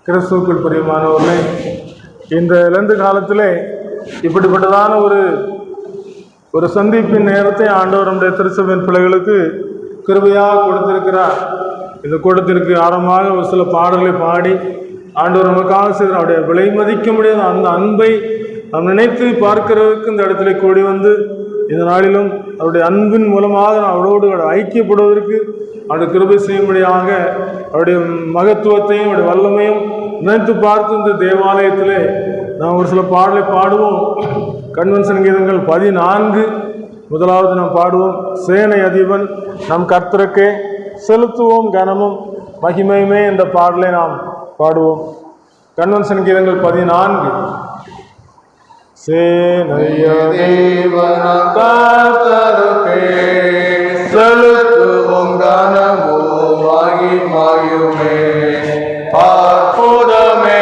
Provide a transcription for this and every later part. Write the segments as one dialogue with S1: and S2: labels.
S1: கிறிஸ்துவுக்குள் பிரியமானவர்களே, இந்த லெந்து காலத்திலே இப்படிப்பட்டதான ஒரு சந்திப்பின் நேரத்தை ஆண்டவர் நம்முடைய திருச்சபையின் பிள்ளைகளுக்கு கிருபையாக கொடுத்திருக்கிறார். இந்த கூட்டத்திற்கு ஆரம்பமாக ஒரு சில பாடல்களை பாடி ஆண்டவர் நமக்காக செய்கிற அவருடைய விலை மதிக்க முடியாத அந்த அன்பை நாம் நினைத்து பார்க்கிறதுக்கு இந்த இடத்துல கூடி வந்து இந்த நாளிலும் அவருடைய அன்பின் மூலமாக அவரோடு ஐக்கியப்படுவதற்கு அவருடைய கிருபை செய்யும்படியாக அவருடைய மகத்துவத்தையும் அவருடைய வல்லமையும் நினைத்து பார்த்து இந்த தேவாலயத்திலே நாம் ஒரு சில பாடலை பாடுவோம். கன்வென்ஷன் கீதங்கள் 14 முதலாவது நாம் பாடுவோம். சேனை அதிபன் நம் கர்த்தருக்கே செலுத்துவோம் கனமும் மகிமையுமே என்ற பாடலை நாம் பாடுவோம். கன்வென்ஷன் கீதங்கள் 14. சேனை அதிபன் கர்த்தருக்கே செலுத்துவோம் கனமும் மகிமையுமே அற்புதமே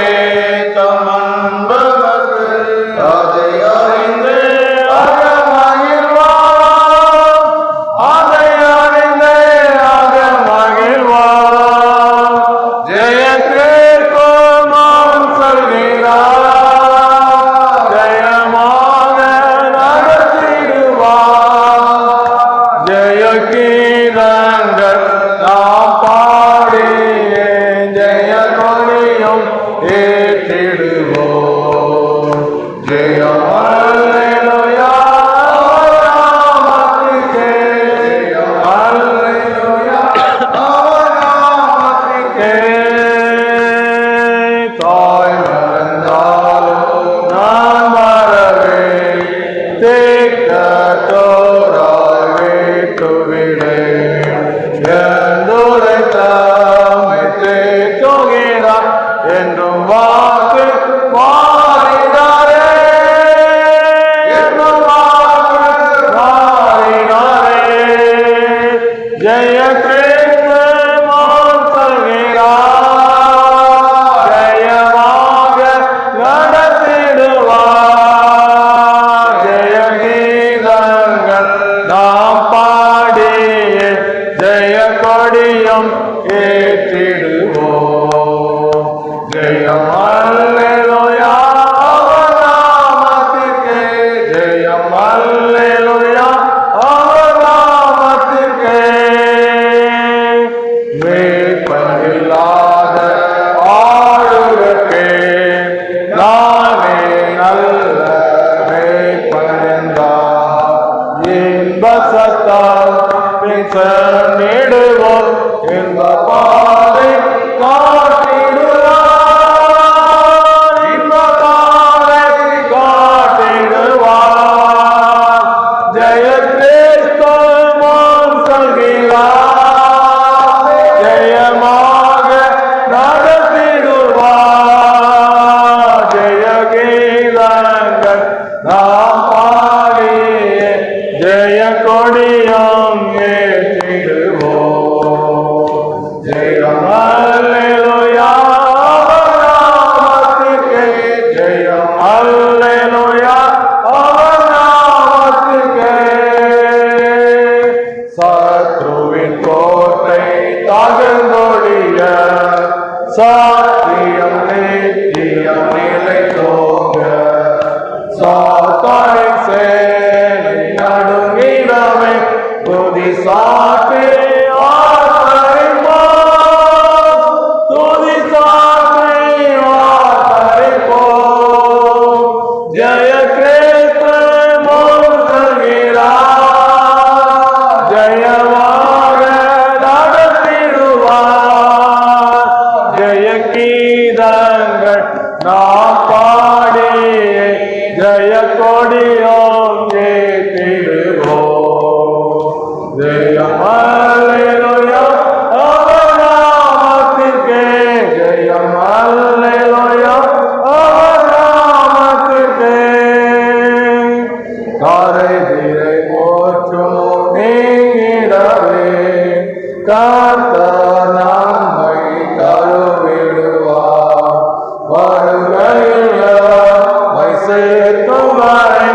S2: சேர்க்கும் வரை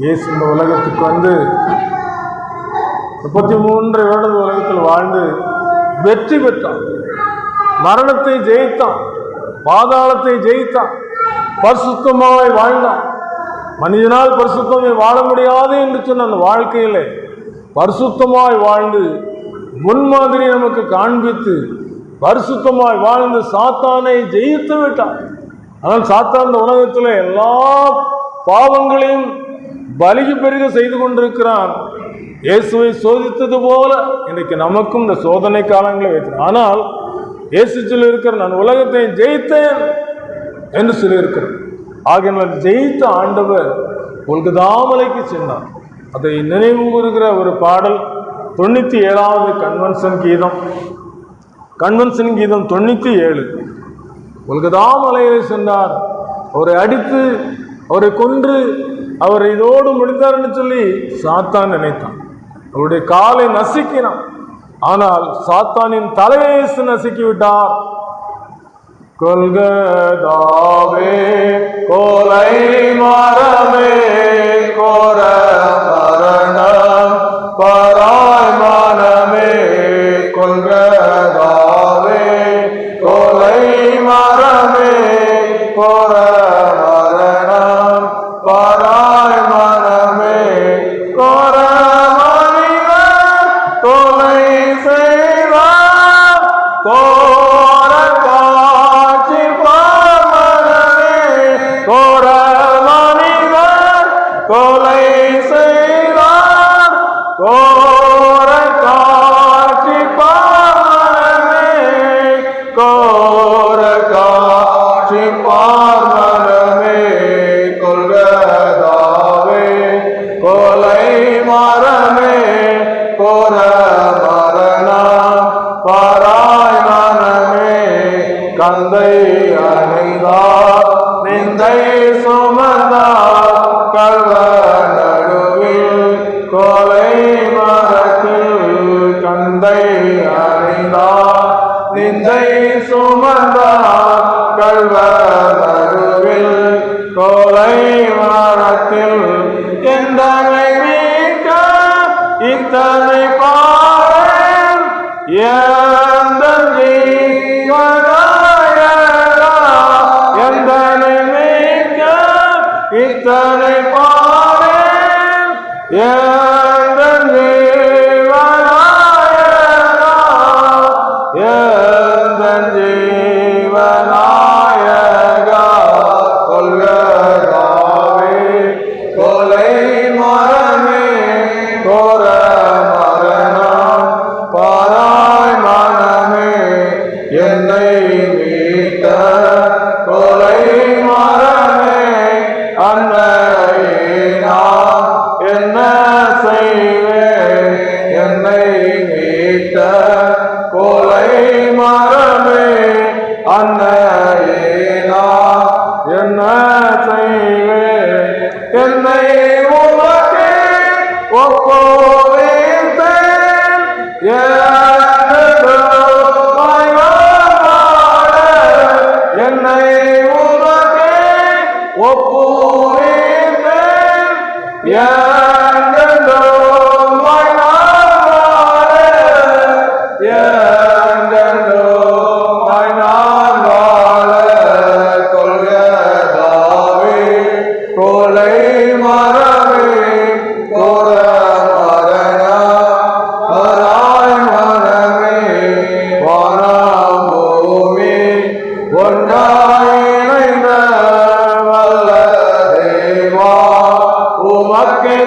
S1: இயேசு இந்த உலகத்துக்கு வந்து 33 வருடம் உலகத்தில் வாழ்ந்து வெற்றி பெற்றான். மரணத்தை ஜெயித்தான், பாதாளத்தை ஜெயித்தான், பரிசுத்தமாய் வாழ்ந்தான். மனிதனால் பரிசுத்தமாய் வாழ முடியாது என்று சொன்ன அந்த வாழ்க்கையில பரிசுத்தமாய் வாழ்ந்து முன்மாதிரி நமக்கு காண்பித்து பரிசுத்தமாய் வாழ்ந்து சாத்தானை ஜெயித்து விட்டான். ஆனால் சாத்தான் இந்த உலகத்தில் எல்லா பாவங்களையும் பலிக்கு பெருக செய்து கொண்டிருக்கிறான். இயேசுவை சோதித்தது போல இன்றைக்கு நமக்கும் இந்த சோதனை காலங்களை வைத்தார். ஆனால் இயேசு சொல்லியிருக்கிற நான் உலகத்தை ஜெயித்தேன் என்று சொல்லியிருக்கிறார். ஆகையினால் ஜெயித்த ஆண்டவர் கொல்கதாமலைக்கு சென்றார். அதை நினைவு கூறுகிற ஒரு பாடல் 97வது கன்வென்ஷன் கீதம் 97. கொல்கதாமலையிலே சென்றார். அவரை அடித்து அவரை கொன்று அவரை இதோடு முடித்தார் என்று சொல்லி சாத்தான் நினைத்தான். அவருடைய காலை நசுக்கினான். ஆனால் சாத்தானின் தலையை நசுக்கி விட்டார். கொல்கதாவே கோலை மரமே கோர மரணம் பராய் மனமே கொல்கதாவே கோலை மரமே கோர மரணம் பராய் மனமே கோர மனிதர் கொலை செய்வார் கோர காட்சி பார்மனமே கோர மனிதர் கொலை செய்வார் கோர காட்சி பார்மனமே கோர காட்சி பார்மனமே கொல்கதாவே கொலை மரமே கோர மரணம் பாராய் மனமே கந்தை அணிந்தார் நிந்தை சுமந்தார் கல்வ நடுவில் கொலை மரத்தில் கந்தை அணிந்தார் நிந்தை சுமந்தார் கல்வ நடுவில் கொலை மரத்தில் எந்தனை மீட்க இத்தனை பாரேன் எந்தன் ஜீவனாயகா எந்தனை மீட்க இத்தனை பாரேன் எந்தன் ஜீவனாயகா எந்தன் ஜீவனாயகா கொல்கதாவே கொலை மரமே கோர மரணம் பாராய் மனமே என்னை மீட்ட கொலை மரமே அன்னையே நான் என்ன செய்வேன் என்னை மீட்ட கொலை மரமே அன்னையே நான் என்ன செய்வேன் என்னை உமக்கே ஒப்புவித்தேன் என்னுமாய் வாழ என்னை உமக்கே ஒப்புவித்தேன் என்னுமாய் வாழ என்னுமாய் நான் வாழ கொல்கதாவே கொலை மரமே கோர மரணம் பராய் மனமே வானம் பூமி ஒன்றாய் இணைந்த வல்ல தேவா உமக்கே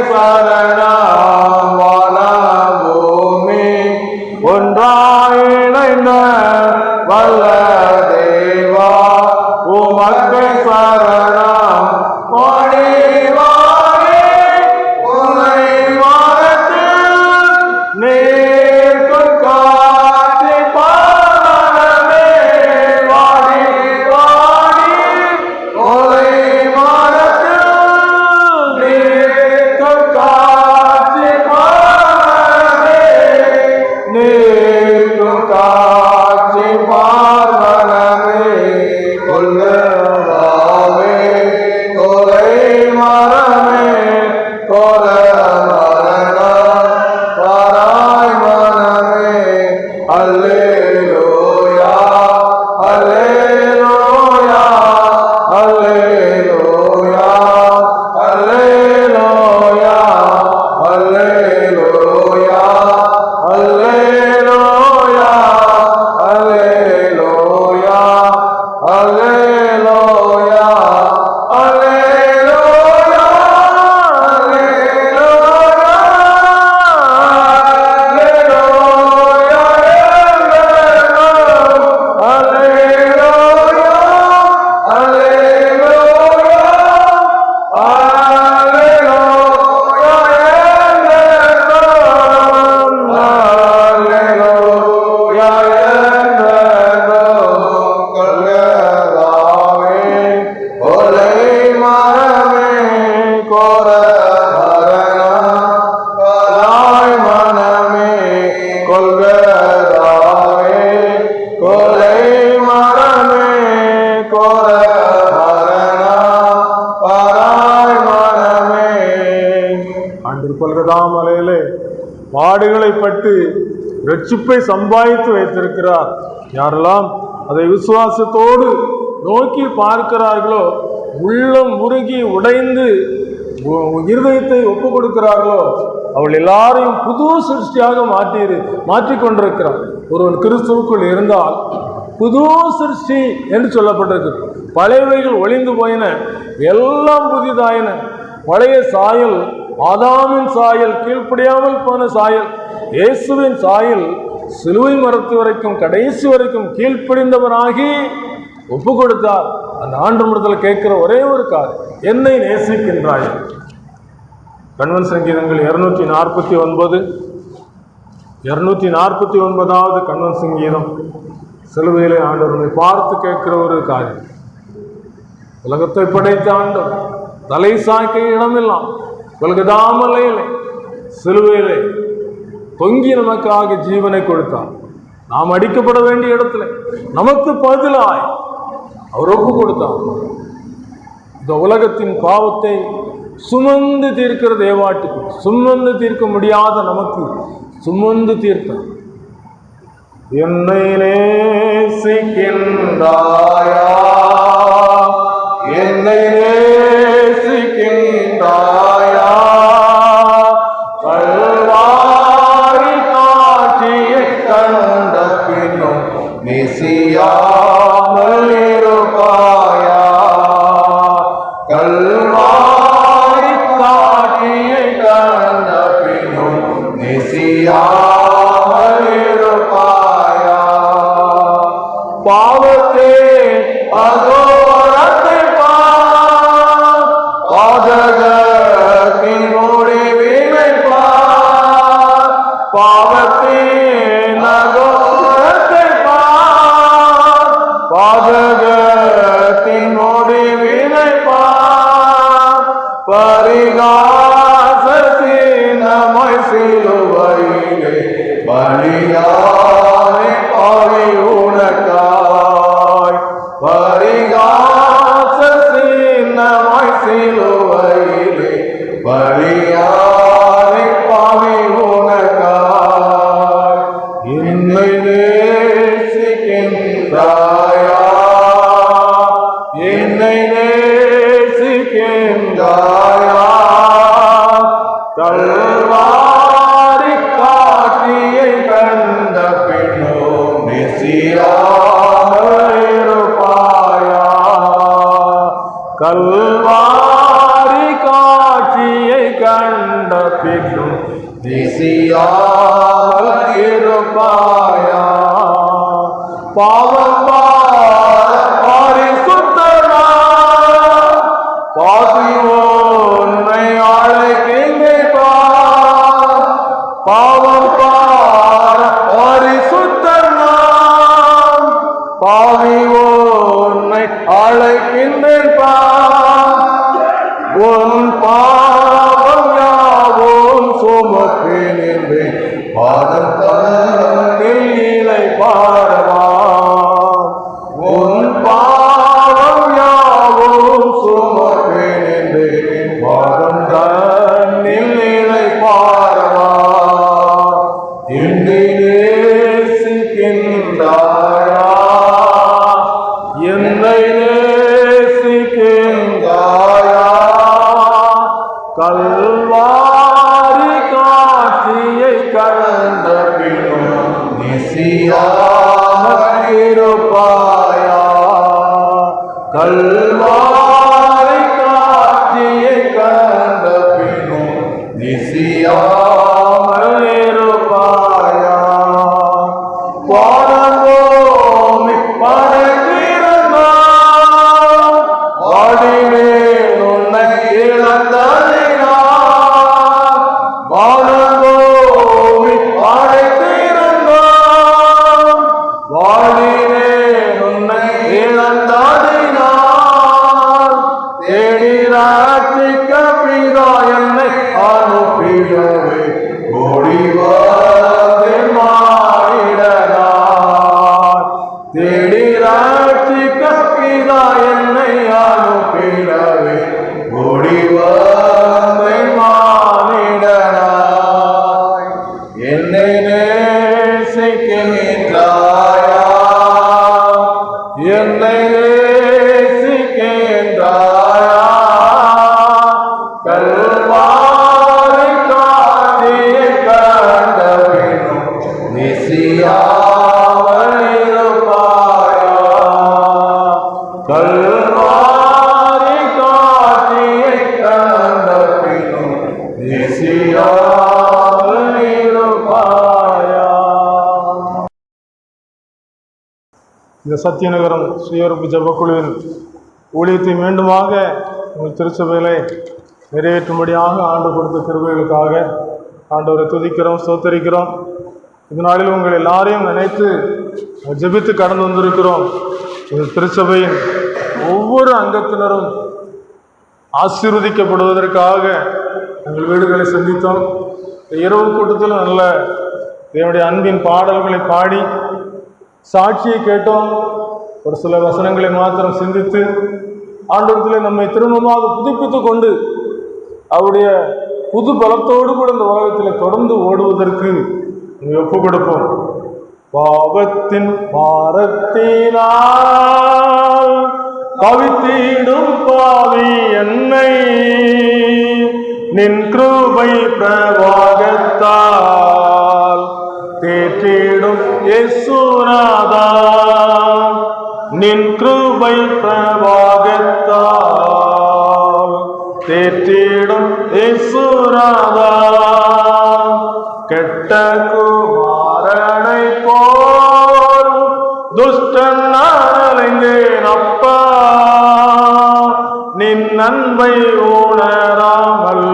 S1: பாடுகளை பட்டு ரட்சிப்பை சம்பாதித்து வைத்திருக்கிறார். யாரெல்லாம் அதை விசுவாசத்தோடு நோக்கி பார்க்கிறார்களோ, உள்ளம் உருகி உடைந்து இருதயத்தை ஒப்பு கொடுக்கிறார்களோ, அவள் எல்லாரையும் புது சிருஷ்டியாக மாற்றிக்கொண்டிருக்கிறார். ஒருவன் கிறிஸ்துவுக்குள் இருந்தால் புது சிருஷ்டி என்று சொல்லப்பட்டிருக்கு. பழையவைகள் ஒளிந்து போயின, எல்லாம் புதிதாயின. பழைய சாயல் ஆதாமின் சாயல், கீழ்ப்படியாமல் போன சாயல். இயேசுவின் சாயல் சிலுவை மரத்து வரைக்கும் கடைசி வரைக்கும் கீழ்ப்படிந்தவராகி ஒப்பு கொடுத்தார். அந்த ஆண்டவரிடத்தில் கேட்கிற ஒரே ஒரு காரியம், என்னை நேசிக்கின்றாய். கன்வன் சங்கீதங்கள் 249வது கன்வன் சங்கீதம். சிலுவையிலே ஆண்டவரை பார்த்து கேட்கிற ஒரு காரியம். உலகத்தை படைத்த ஆண்டவர் தலை சாய்க்க இடமில்லாம் கொல்கதாமலையிலே சிலுவையிலே தொங்கி நமக்காக ஜீவனை கொடுத்தார். நாம் அடிக்கப்பட வேண்டிய இடத்துல நமக்கு பதிலாய் அவர் ஒப்பு கொடுத்தார். இந்த உலகத்தின் பாவத்தை சுமந்து தீர்க்கிற தேவாட்டுக்கு, சுமந்து தீர்க்க முடியாத நமக்கு சுமந்து தீர்த்தார். என்னை நேசிக்கின்றாயா, என்னை நேசிக்கின்றாயா, கல்வாரி காட்சியை கண்ட பின்னும் நேசியாமல் இருப்பாயா, கல்வாரி காட்சியை கண்ட பின்னும் நேசியாமல் இருப்பாயா, பாவத்தே அகோரத்தை பார், பாதகத்தின் முடிவினை பார், பாவத்தின் அகோரத்தை பார், பாதகத்தின் முடிவினை பார், பரிகாசத்தினமாய் சிலுவையிலே பலியானை பாவி உனக்காய், பரிகாசத்தினமாய் சிலுவையிலே பலியானை பாவி உனக்காய். என்னை நேசிக்கின்றாயா, என்னை நேசிக்கின்றாயா, கல்வாரி காட்சியை கண்ட பின்னும் நேசியாமல் இருப்பாயா, கல்வாரி காட்சியை கண்ட பின்னும் நேசியாமல் இருப்பாயா, பாவம் பரிசுத்தனா பாசி உன்னை அழைக்கின்றார், பாவம் பரிசுத்தனா பாவி உன்னை அழைக்கின்றார், உன் பாவம் யாவும் சுமப்பினின்றே பாதம் தன்னில் இலை பாரவான், உன் பாவம் யாவும் சுமப்பினின்றே பாதம் தன்னில் இலை பாரவான். என்னை நேசிக்கின்றாயா, என்னை நேசிக்கின்றாயா, கல்வாரி காட்சியை கண்ட பின்னும் நேசியாமல் இருப்பாயா, கல்வாரி காட்சியை கண்ட பின்னும் நேசியாமல் இருப்பாயா, பாடங்கோமி படைத்திருந்தார், பாடினேன் உன்னை இழந்ததினார், பாடங்கோமி படைத்திருந்தார், பாடினேன் உன்னை இழந்ததினார், தேடி ரட்சிக்க பிதா என்னை அனுப்பிடவே ஓடி வந்தேன் மானிடனாய், தேடி ரட்சிக்க பிதா என்னை அனுப்பிடவே ஓடி வந்தேன் மானிடனாய். இந்த சத்தியநகரம் சுயரூப ஜெபக்குழுவின் ஊழியத்தை மீண்டுமாக உங்கள் திருச்சபையிலே நிறைவேற்றும்படியாக ஆண்டு கொடுத்த கிருபைகளுக்காக ஆண்டவரை துதிக்கிறோம், ஸ்தோத்தரிக்கிறோம். இந்த நாளில் உங்கள் எல்லாரையும் நினைத்து ஜெபித்து கடந்து வந்திருக்கிறோம். இந்த திருச்சபையின் ஒவ்வொரு அங்கத்தினரும் ஆசீர்வதிக்கப்படுவதற்காக எங்கள் வீடுகளை சந்தித்தோம். இரவு கூட்டத்தில் நல்ல தேவனுடைய அன்பின் பாடல்களை பாடி சாட்சியை கேட்டோம். ஒரு சில வசனங்களை மாத்திரம் சிந்தித்து ஆண்டவரத்தில் நம்மை திரும்பமாக புதுப்பித்து கொண்டு அவருடைய புது பலத்தோடு கூட இந்த உலகத்தில் தொடர்ந்து ஓடுவதற்கு ஒப்பு கொடுப்போம். பாவத்தின் பாரத்தினால் கவித்திடும் பாவி என்னை நின் கிருபை பிரவாகத்தால் தேற்றிடும் இயேசுநாதா, நின் கிருபை பிரவாகத்தால் தேற்றிடும் இயேசுநாதா. கெட்ட குமாரனை போல் துஷ்டன் அலைந்தேன் அப்பா, நின் அன்பை உணராமல்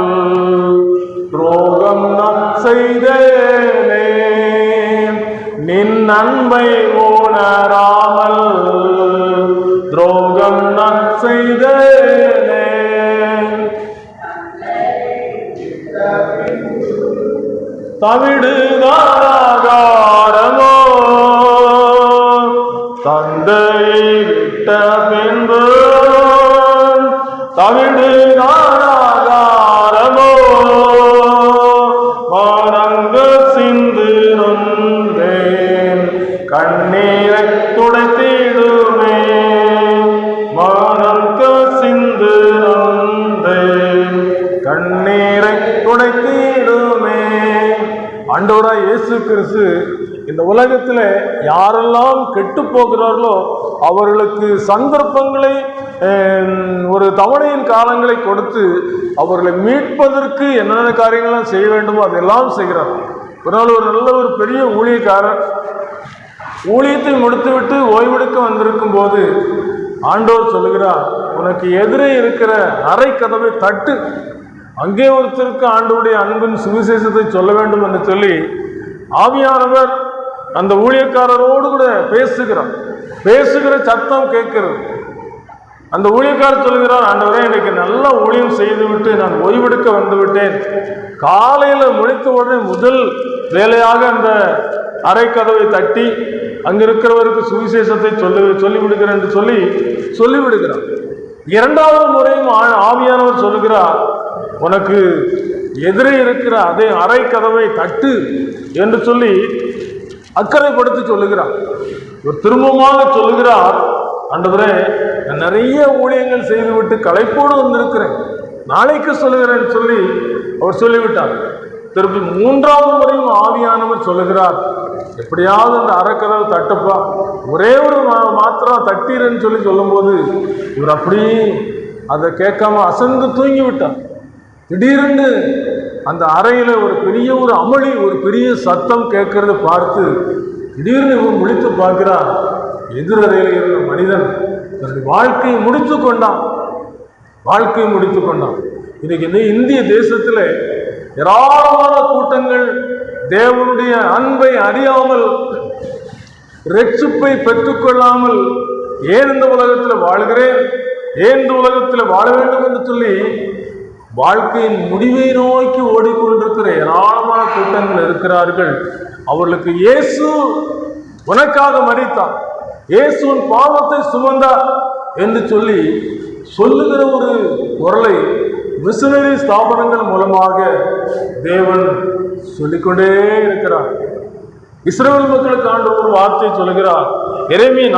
S1: துரோகம் நான் செய்தேனே, நின் அன்பை உணராமல் துரோகம் நான் செய்தேனே. தவிடுகாரமோ தந்தையை விட்ட பின்பு, தவிடுகாரமோ மனங்கு சிந்து நொந்தேன் கண்ணீரை துடைத்திடுமே, மனங்கு சிந்து நொந்தேன் கண்ணீரை துடைத்திடுமே. ஆண்டவராய் இயேசு கிறிஸ்து இந்த உலகத்தில் யாரெல்லாம் கெட்டு போகிறார்களோ அவர்களுக்கு சந்தர்ப்பங்களை, ஒரு தவணையின் காலங்களை கொடுத்து அவர்களை மீட்பதற்கு என்னென்ன காரியங்கள்லாம் செய்ய வேண்டுமோ அதெல்லாம் செய்கிறார். ஒரு நாள் ஒரு நல்ல ஒரு பெரிய ஊழியக்காரர் ஊழியத்தை முடித்துவிட்டு ஓய்வெடுக்க வந்திருக்கும் போது ஆண்டவர் சொல்லுகிறார், உனக்கு எதிரே இருக்கிற அறை கதவை தட்டு, அங்கே ஒருத்தருக்கு ஆண்டவருடைய அன்பின் சுவிசேஷத்தை சொல்ல வேண்டும் என்று சொல்லி ஆவியானவர் அந்த ஊழியக்காரரோடு கூட பேசுகிற சத்தம் கேட்கிறது. அந்த ஊழியக்காரர் சொல்கிறார், ஆண்டவரே எனக்கு நல்லா ஊழியம் செய்துவிட்டு நான் ஓய்வெடுக்க வந்து விட்டேன், காலையில் முடித்த உடனே முதல் வேலையாக அந்த அறை கதவை தட்டி அங்கிருக்கிறவருக்கு சுவிசேஷத்தை சொல்லிவிடுகிறேன் என்று சொல்லிவிடுகிறார். இரண்டாவது முறையும் ஆவியானவர் சொல்லுகிறார், உனக்கு எதிரே இருக்கிற அதே அறை கதவை தட்டு என்று சொல்லி அக்கறைப்படுத்தி சொல்லுகிறார். ஒரு திரும்பமாக சொல்லுகிறார், ஆண்டவரே நான் நிறைய ஊழியங்கள் செய்துவிட்டு களைப்போடு வந்திருக்கிறேன், நாளைக்கு சொல்லுகிறேன் சொல்லி அவர் சொல்லிவிட்டார். திருப்பி மூன்றாவது முறையும் ஆவியானவர் சொல்லுகிறார், எப்படியாவது அந்த அறக்கதவை தட்டுப்பா, ஒரே ஒரு மாத்திரம் தட்டீரன்னு சொல்லி சொல்லும்போது இவர் அப்படி அதை கேட்காம அசந்து தூங்கி விட்டார். திடீரென்று அந்த அறையில் ஒரு பெரிய ஒரு அமளி, ஒரு பெரிய சத்தம் கேட்கறத பார்த்து திடீர்னு இவன் முடித்து பார்க்கிறார். எதிரறையில் இருந்த மனிதன் தன்னுடைய வாழ்க்கையை முடித்து கொண்டான். இன்னைக்கு இந்த இந்திய தேசத்தில் ஏராளமான கூட்டங்கள் தேவனுடைய அன்பை அறியாமல், ரட்சிப்பை பெற்றுக்கொள்ளாமல், ஏன் இந்த உலகத்தில் வாழ்கிறேன், ஏன் இந்த உலகத்தில் வாழ வேண்டும் என்று சொல்லி வாழ்க்கையின் முடிவை நோக்கி ஓடிக்கொண்டிருக்கிற ஏராளமான கூட்டங்கள் இருக்கிறார்கள். அவர்களுக்கு இயேசு உனக்காக மரித்தார், இயேசுவின் பாவத்தை சுமந்தார் என்று சொல்லி சொல்லுகிற ஒரு குரலை மிஷனரி ஸ்தாபனங்கள் மூலமாக தேவன் சொல்லிக்கொண்டே இருக்கிறார். இஸ்ரவேல் மக்களுக்கு ஆண்டவர் ஒரு வார்த்தை சொல்லுகிறார். எரேமியா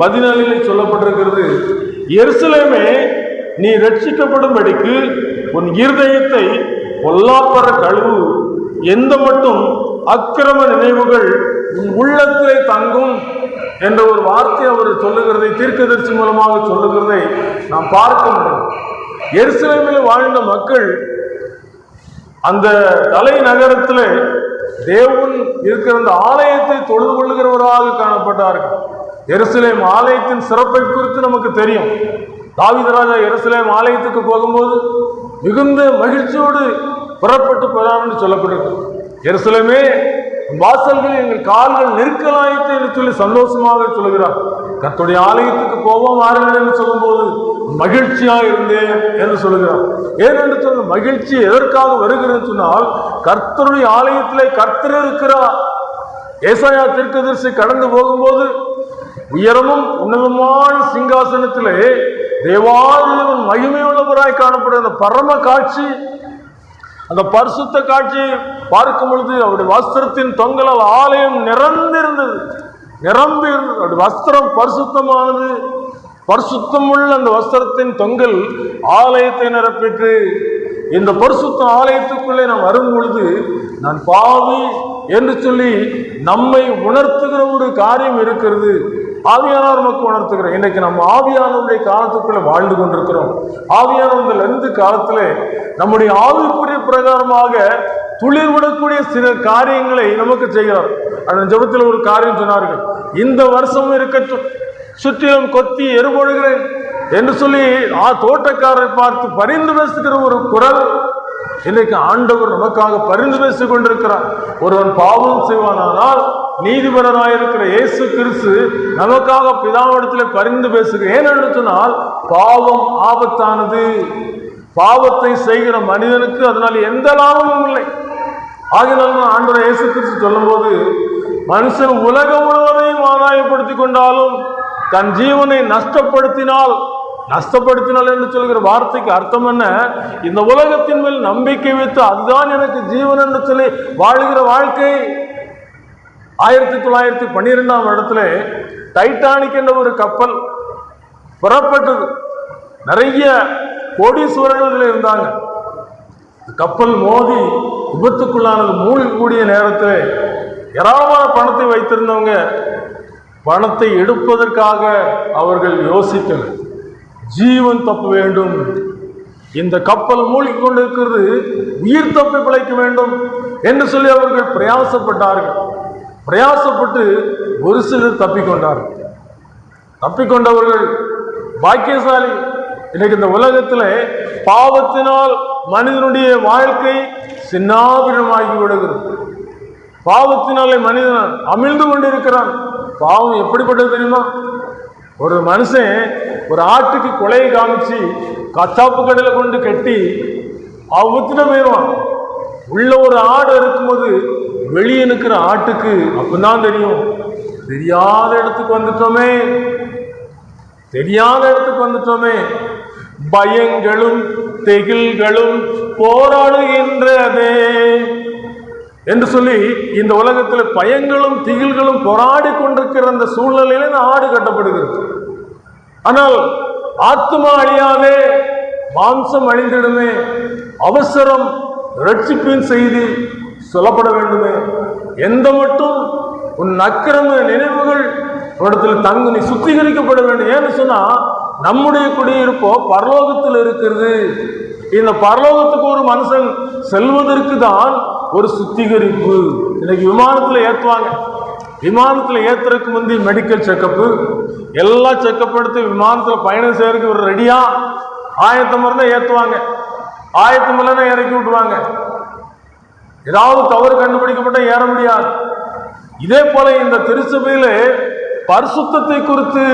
S1: 4:14 சொல்லப்பட்டிருக்கிறது, எருசலேமே நீ ரட்சிக்கப்படும்படிக்கு உன் இருதயத்தை பொல்லாப்பற கழுவு, எந்த மட்டும் அக்கிரம நினைவுகள் உன் உள்ளத்திலே தங்கும் என்ற ஒரு வார்த்தை அவர் சொல்லுகிறதை, தீர்க்கதரிசி மூலமாக சொல்லுகிறதை நாம் பார்க்க முடியும். எருசலேமில் வாழ்ந்த மக்கள் அந்த தலைநகரத்தில் தேவன் இருக்கிற அந்த ஆலயத்தை தொழுது கொள்ளுகிறவராக காணப்பட்டார்கள். எருசலேம் ஆலயத்தின் சிறப்பை குறித்து நமக்கு தெரியும். தாவீது ராஜா எருசலேம் ஆலயத்துக்கு போகும்போது மிகுந்த மகிழ்ச்சியோடு புறப்பட்டு போறார் என்று சொல்லப்படுகிறது. எருசலேமே, வாசல்களில் எங்கள் கால்கள் நெருக்கலாயிற்று என்று சொல்லி சந்தோஷமாக சொல்கிறார். கர்த்தருடைய ஆலயத்துக்கு போவோம் வாருங்கள் என்று சொல்லும்போது மகிழ்ச்சியாக இருந்தேன் என்று சொல்கிறார். ஏனென்று சொன்ன மகிழ்ச்சி எதற்காக வருகிறது சொன்னால், கர்த்தருடைய ஆலயத்திலே கர்த்தர் இருக்கிறார். ஏசாயா தீர்க்கதரிசி கடந்து போகும்போது உயரமும் உன்னதமான சிங்காசனத்திலே தேவாலயம் மகிமையுள்ளவராய் காணப்படும் அந்த பரம காட்சி, அந்த பரிசுத்த காட்சியை பார்க்கும் பொழுது அவருடைய வஸ்திரத்தின் தொங்கலால் ஆலயம் நிரம்பி இருந்தது. அவருடைய வஸ்திரம் பரிசுத்தமானது. பரிசுத்தமுள்ள அந்த வஸ்திரத்தின் தொங்கல் ஆலயத்தை நிரப்பிட்டு, இந்த பரிசுத்த ஆலயத்துக்குள்ளே நாம் வரும் பொழுது நான் பாவி என்று சொல்லி நம்மை உணர்த்துகிற ஒரு காரியம் இருக்கிறது. ஆவியானவர் நமக்கு உணர்த்துகிறோம். இன்னைக்கு நம்ம ஆவியானவருடைய காலத்துக்குள்ள வாழ்ந்து கொண்டிருக்கிறோம். ஆவியானவர்கள் எந்த காலத்திலே நம்முடைய ஆவிக்குரிய பிரகாரமாக துளிர் விடக்கூடிய சில காரியங்களை நமக்கு செய்கிறார். அந்த ஜெபத்தில் ஒரு காரியம் சொன்னார்கள், இந்த வருஷமும் இருக்கட்டும், சுற்றிலும் கொத்தி எருபொழுகிறேன் என்று சொல்லி தோட்டக்காரரை பார்த்து பரிந்து பேசுகிற ஒரு குரல் இன்னைக்கு ஆண்டவர் நமக்காக பரிந்து பேசிக் கொண்டிருக்கிறார். ஒருவன் பாவம் செய்வானால் நீதிபரனாயிருக்கிற இயேசு கிறிஸ்து நமக்காக பிதாவிடத்தில் பரிந்து பேசுகிறேன். ஏனென்று சொன்னால், பாவம் ஆபத்தானது. பாவத்தை செய்கிற மனிதனுக்கு அதனால் எந்த லாபமும் இல்லை. ஆகினாலும் ஆண்டவர் இயேசு கிறிஸ்து சொல்லும் போது, மனுஷன் உலகம் முழுவதையும் ஆதாயப்படுத்தி கொண்டாலும் தன் ஜீவனை நஷ்டப்படுத்தினால் என்று சொல்கிற வார்த்தைக்கு அர்த்தம் என்ன? இந்த உலகத்தின் மேல் நம்பிக்கை வைத்து அதுதான் எனக்கு ஜீவன் என்று சொல்லி வாழ்கிற வாழ்க்கை. 1912ஆம் வருடத்துல டைட்டானிக் என்ற ஒரு கப்பல் புறப்பட்டது. நிறைய கோடீஸ்வரர்கள் இருந்தாங்க. கப்பல் மோதி விபத்துக்குள்ளானது. மூழ்கக்கூடிய நேரத்தில் ஏராளமான பணத்தை வைத்திருந்தவங்க பணத்தை எடுப்பதற்காக அவர்கள் யோசித்தனர். ஜீவன் தப்ப வேண்டும், இந்த கப்பல் மூழ்கி கொண்டிருக்கிறது, உயிர் தப்பி பிழைக்க வேண்டும் என்று சொல்லி அவர்கள் பிரயாசப்பட்டார்கள். பிரயாசப்பட்டு ஒரு சிலர் தப்பிக்கொண்டார்கள். தப்பிக்கொண்டவர்கள் பாக்கியசாலி. இன்னைக்கு இந்த உலகத்தில் பாவத்தினால் மனிதனுடைய வாழ்க்கை சின்னாபின்னமாகி விடுகிறது. பாவத்தினாலே மனிதன் அமிழ்ந்து கொண்டிருக்கிறான். பாவம் எப்படிப்பட்டது தெரியுமா? ஒரு மனுஷன் ஒரு ஆட்டுக்கு கொலையை காமிச்சு கச்சாப்பு கடையில் கொண்டு கட்டி அவத்தின போயிடுவான். உள்ள ஒரு ஆடு இருக்கும்போது வெளியே நிற்கிற ஆட்டுக்கு அப்பதான் தெரியும், தெரியாத இடத்துக்கு வந்துட்டோமே. பயங்களும் திகில்களும் போராடுகின்றதே என்று சொல்லி இந்த உலகத்தில் பயங்களும் திகில்களும் போராடி கொண்டிருக்கிற அந்த சூழ்நிலையில இந்த ஆடு கட்டப்படுகிறது. ஆனால் ஆத்மா அழியாதே, மாம்சம் அழிந்திடுமே, அவசரம் ரட்சிப்பின் செய்தி சொல்லப்பட வேண்டுமே. எந்த மட்டும் உன் அக்கிரம நினைவுகள் இடத்துல தங்கு நீ சுத்திகரிக்கப்பட வேண்டும். ஏன்னு சொன்னா நம்முடைய குடியிருப்போ பரலோகத்தில் இருக்கிறது. இந்த பரலோகத்துக்கு ஒரு மனுஷன் செல்வதற்கு தான் ஒரு சுத்திகரிப்பு. இன்னைக்கு விமானத்தில் ஏற்றுவாங்க. விமானத்தில் ஏற்றுறதுக்கு முந்தி மெடிக்கல் செக்கப்பு எல்லாம் செக்கப் எடுத்து விமானத்தில் பயணம் செய்யறதுக்கு ஒரு ரெடியா ஆயத்தம் இருந்தால் ஏற்றுவாங்க. ஆயத்தம் இல்லைன்னா இறக்கி விட்டுவாங்க. ஏதாவது தவறு கண்டுபிடிக்கப்பட்ட ஏற முடியாது. இதே போல இந்த திருச்சபையில பரிசுத்தத்தை குறித்து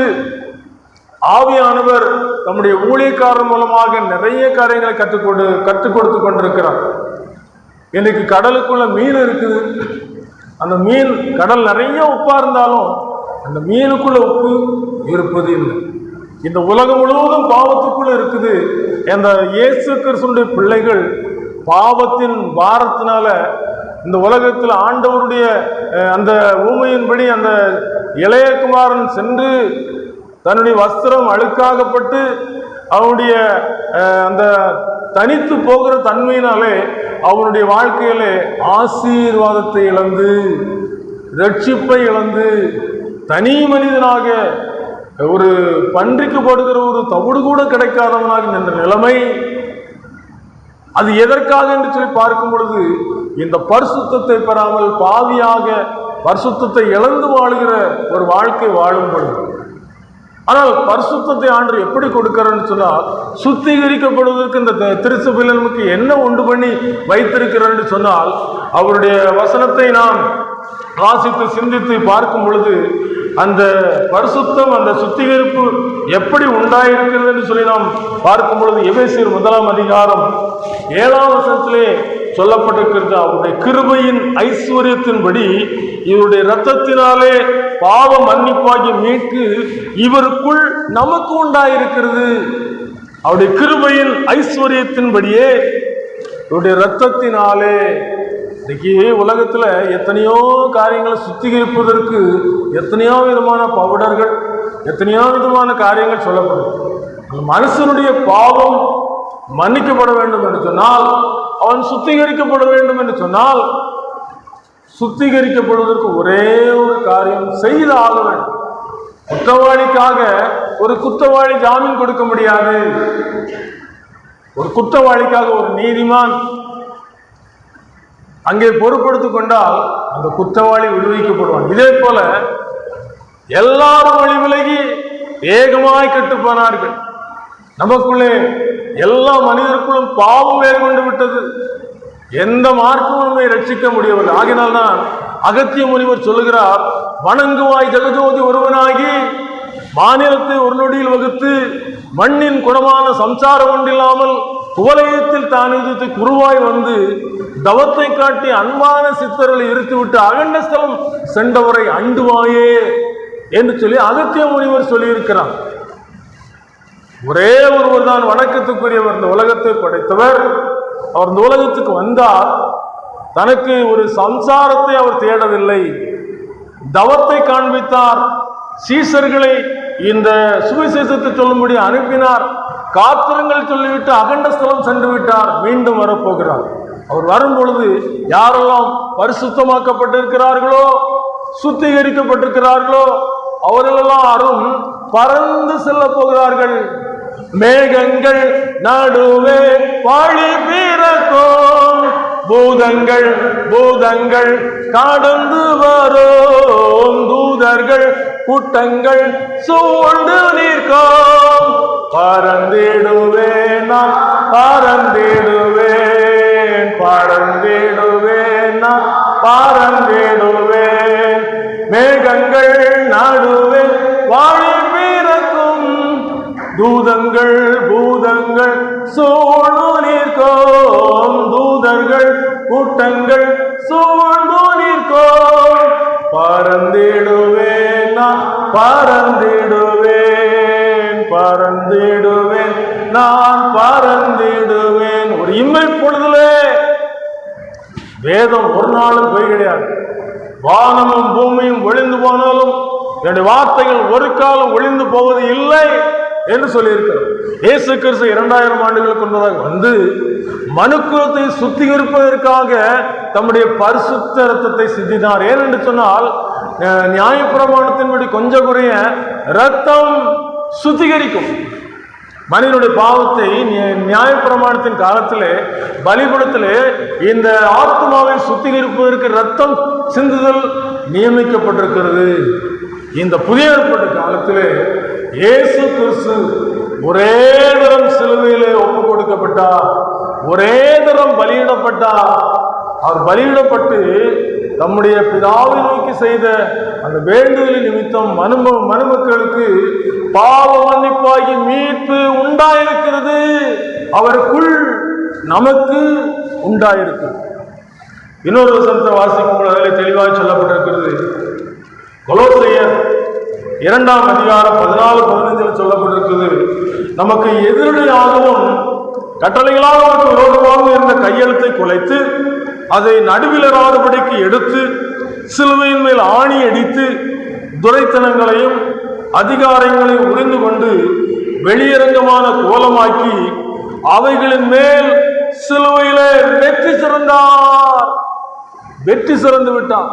S1: ஆவியானவர் நம்முடைய ஊழியக்காரர் மூலமாக நிறைய காரியங்களை கற்றுக் கொடுத்து கொண்டிருக்கிறார். இன்னைக்கு கடலுக்குள்ள மீன் இருக்குது. அந்த மீன் கடல் நிறைய உப்பா இருந்தாலும் அந்த மீனுக்குள்ள உப்பு இருப்பது இல்லை. இந்த உலகம் முழுவதும் பாவத்துக்குள்ள இருக்குது. அந்த இயேசு கிறிஸ்துவின் பிள்ளைகள் பாவத்தின் பாரத்தினால இந்த உலகத்தில் ஆண்டவருடைய அந்த ஊமையின்படி அந்த இளையகுமாரன் சென்று தன்னுடைய வஸ்திரம் அழுக்காகப்பட்டு அவனுடைய அந்த தனித்து போகிற தன்மையினாலே அவனுடைய வாழ்க்கையிலே ஆசீர்வாதத்தை இழந்து, ரட்சிப்பை இழந்து, தனி மனிதனாக ஒரு பன்றிக்கு போடுகிற ஒரு தவிடு கூட கிடைக்காதவனாக நின்ற நிலைமை. அது எதற்காக என்று சொல்லி பார்க்கும் பொழுது இந்த பரிசுத்தத்தை பெறாமல் பாவியாக பரிசுத்தத்தை இழந்து வாழுகிற ஒரு வாழ்க்கை வாழும் பொழுது ஆனால் பரிசுத்தத்தை ஆண்டு எப்படி கொடுக்கிறான்னு சொன்னால், சுத்திகரிக்கப்படுவதற்கு இந்த திருச்சபையில் நமக்கு என்ன உண்டு பண்ணி வைத்திருக்கிறான்னு சொன்னால், அவருடைய வசனத்தை நாம் வாசித்து சிந்தித்து பார்க்கும் பொழுது அந்த பரிசுத்தம், அந்த சுத்திகரிப்பு எப்படி உண்டாயிருக்கிறது என்று சொல்லி நாம் பார்க்கும் பொழுது எபேசியர் 1 அதிகாரம் 7 வசனத்திலே சொல்லப்பட்டிருக்கிறது. அவருடைய கிருபையின் ஐஸ்வர்யத்தின்படி இவருடைய இரத்தத்தினாலே பாவ மன்னிப்பாகி மீட்கு இவருக்குள் நமக்கு உண்டாயிருக்கிறது. அவருடைய கிருபையின் ஐஸ்வர்யத்தின்படியே இவருடைய இரத்தத்தினாலே. இன்னைக்கு உலகத்துல எத்தனையோ காரியங்களை சுத்திகரிப்பதற்கு எத்தனையோ விதமான பவுடர்கள், எத்தனையோ விதமான காரியங்கள் சொல்லப்படும். மனுஷனுடைய பாவம் மன்னிக்கப்பட வேண்டும் என்று சொன்னால், அவன் சுத்திகரிக்கப்பட வேண்டும் என்று சொன்னால், சுத்திகரிக்கப்படுவதற்கு ஒரே ஒரு காரியம் செய்து ஆக வேண்டும். குற்றவாளிக்காக ஒரு குற்றவாளி ஜாமீன் கொடுக்க முடியாது. ஒரு குற்றவாளிக்காக ஒரு நீதிமான் அங்கே பொறுப்படுத்திக் கொண்டால் அந்த குற்றவாளி விடுவிக்கப்படுவான். இதே போல எல்லாரும் வழி விலகி ஏகமாய் கட்டுப்பானார்கள். நமக்குள்ளே எல்லா மனிதருக்குள்ளும் பாவம் மேற்கொண்டு விட்டது. எந்த மார்க்கமும் நம்மை ரட்சிக்க முடியவில்லை. ஆகினால்தான் அகத்திய முனிவர் சொல்லுகிறார், வணங்குவாய் ஜெகஜோதி ஒருவனாகி மாநிலத்தை ஒரு நொடியில் வகுத்து மண்ணின் குணமான சம்சாரம் ஒன்றில்லாமல் குவலயத்தில் தான் விதித்து குருவாய் வந்து தவத்தை காட்டி அன்பான சித்தர்களை இருத்துவிட்டு அகண்ட ஸ்தலம் சென்றவரை அண்டுவாயே என்று சொல்லி அகத்திய முனிவர் சொல்லியிருக்கிறார். ஒரே ஒருவர் தான் வணக்கத்துக்குரியவர், இந்த உலகத்தை படைத்தவர். அவர் இந்த உலகத்துக்கு வந்தார். தனக்கு ஒரு சம்சாரத்தை அவர் தேடவில்லை, தவத்தை காண்பித்தார். சீசர்களை இந்த சுவிசேஷத்தை சொல்லும்படி அனுப்பினார். காத்திரங்கள் சொல்லிவிட்டு அகண்ட ஸ்தலம் சென்று விட்டார். மீண்டும் வரப்போகிறார். அவர் வரும் பொழுது யாரெல்லாம் பரிசுத்தமாக்கப்பட்டிருக்கிறார்களோ, சுத்திகரிக்கப்பட்டிருக்கிறார்களோ அவர்களெல்லாரும் பறந்து செல்ல போகிறார்கள். மேகங்கள் நடுவே வாழி பிறக்கும், பூதங்கள் பூதங்கள் கடந்து வரும், தூதர்கள் கூட்டங்கள் சூழ்ந்து நிற்கும். பறந்திடுவேன் நான், பறந்திடுவேன், பறந்திடுவேன் நான், பறந்திடுவேன். மேகங்கள் நடுவே வாழி பிறக்கும், தூதங்கள் பூதங்கள் சூழ்ந்து நிற்கும், தூதர்கள் கூட்டங்கள் சூழ்ந்து நிற்கும். பறந்திடுவேன் நான், பறந்திடுவேன், பறந்திடுவேன் நான், பறந்திடுவேன். ஒரு இம்மை பொழுதுலே வேதம் ஒரு நாளும் பொய் கிடையாது. வானமும் பூமியும் ஒளிந்து போனாலும் என்னுடைய வார்த்தைகள் ஒரு காலம் ஒளிந்து போவது இல்லை என்று சொல்லியிருக்கிறார். இயேசு கிறிஸ்து 2000 ஆண்டுகளுக்கு முன்னதாக வந்து மனுக்குலத்தை சுத்திகரிப்பதற்காக தம்முடைய பரிசுத்த இரத்தத்தை சிந்தினார். ஏனென்று சொன்னால், நியாயப்பிரமாணத்தின்படி கொஞ்சம் குறைய இரத்தம் சுத்திகரிக்கும். மனிதனுடைய பாவத்தை நியாயப்பிரமாணத்தின் காலத்திலே பலிபடத்திலே இந்த ஆத்மாவை சுத்திகரிப்பதற்கு ரத்தம் சிந்துதல் நியமிக்கப்பட்டிருக்கிறது. இந்த புதிய ஏற்பாட்டு காலத்திலே இயேசு கிறிஸ்து ஒரே தரம் சிலுவையிலே ஒப்பு கொடுக்கப்பட்டார், ஒரே தரம் பலியிடப்பட்டார். அவர் பலியிடப்பட்டு தம்முடைய பிதாவை நோக்கி செய்த அந்த வேண்டுதலின் நிமித்தம் மனுமக்களுக்கு பாவ மன்னிப்பாகி மீட்பு உண்டாயிருக்கிறது. அவருக்குள் நமக்கு உண்டாயிருக்கிறது. இன்னொரு வசனத்தை வாசிக்கும் பொழுது அதில் தெளிவாக சொல்லப்பட்டிருக்கிறது. கொலோசையர் 2 அதிகாரம் 14-15 சொல்லப்பட்டிருக்கிறது. நமக்கு எதிரடையாகவும் கட்டளைகளாக நமக்கு விரோதமாக இருந்த கையெழுத்தை குலைத்து அதை நடுவிலராதபடிக்கு எடுத்து சிலுவையின் மேல் ஆணி அடித்து துரைத்தனங்களையும் அதிகாரங்களையும் உறிந்து கொண்டு வெளியரங்கமான கோலமாக்கி அவைகளின் மேல் சிலுவையிலே வெற்றி சிறந்தார். வெற்றி சிறந்து விட்டார்.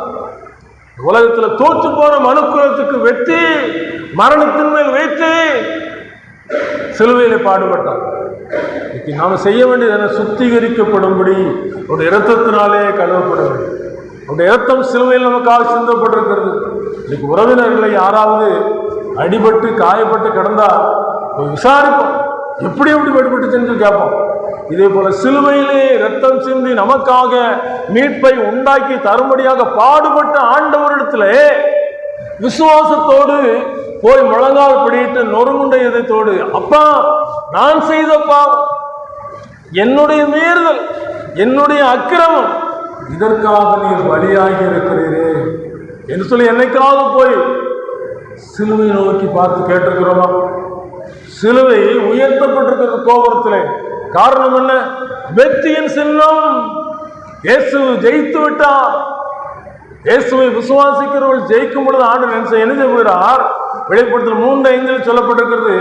S1: உலகத்தில் தோற்று போன மனுக்குலத்துக்கு வெற்றி, மரணத்தின் மேல் வெற்றி, சிலுவையிலே பாடுபட்டார். நாம செய்ய வேண்டியது சுத்திகரிக்கப்படும்படி அவருடைய இரத்தத்தினாலே கழுவப்பட வேண்டும். அவருடைய இரத்தம் சிலுவையில் நமக்காக சிந்தப்பட்டிருக்கிறது. இன்னைக்கு உறவினர்களை யாராவது அடிபட்டு காயப்பட்டு கிடந்தா விசாரிப்போம், எப்படி வெடிபட்டுச்சுன்னு கேட்போம். இதே போல சிலுவையிலே ரத்தம் சிந்தி நமக்காக மீட்பை உண்டாக்கி தரும்படியாக பாடுபட்ட ஆண்டவரிடத்திலே விசுவாசத்தோடு போய் முழங்கால் பிடிட்டு நொறுங்குண்ட இதயத்தோடு, அப்பா நான் செய்த பாவம், என்னுடைய மீறுதல், என்னுடைய அக்கிரமம், இதற்காக நீர் பலியாகி இருக்கிறீரே என்று சொல்லி என்னைக்காவது போய் சிலுவை நோக்கி பார்த்து கேட்டிருக்கிறோமா? சிலுவை உயர்த்தப்பட்டிருக்கிறது கோபுரத்திலே. காரணம் என்ன? வெற்றியின் சின்னம். இயேசு ஜெயித்து விட்டார். இயேசுவை விசுவாசிக்கிறவர்கள் ஜெயிக்கும் பொழுது ஆண்டவர் என்ன செய்கிறார்? வெளிப்படுத்தல் 3:5 சொல்லப்பட்டிருக்கிறது,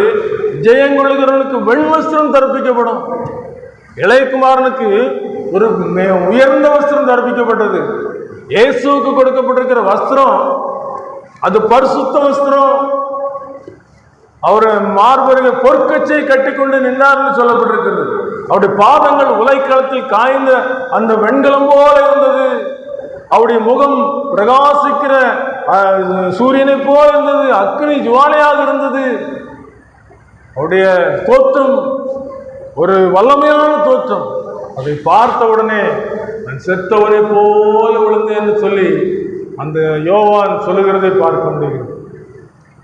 S1: ஜெயங்கொள்கிறவனுக்கு வெண்வஸ்திரம் தரப்பிக்கப்படும். இளையகுமாரனுக்கு ஒரு உயர்ந்த வஸ்திரம் தரப்பிக்கப்பட்டது. இயேசுவுக்கு கொடுக்கப்பட்டிருக்கிற வஸ்திரம் அது பரிசுத்த வஸ்திரம். அவர் மார்பருக பொற்கச்சை கட்டிக்கொண்டு நின்றார்னு சொல்லப்பட்டிருக்கிறது. அவருடைய பாதங்கள் உலைக்களத்தில் காய்ந்த அந்த வெண்கலம் போல இருந்தது. அவருடைய முகம் பிரகாசிக்கிற சூரியனை போல இருந்தது, அக்னி ஜுவாலையாக இருந்தது. அவருடைய தோற்றம் ஒரு வல்லமையான தோற்றம். அதை பார்த்த உடனே நான் செத்தவரை போல விழுந்தேன் என்று சொல்லி அந்த யோவான் சொல்லுகிறதை பார்க்க முடியும்.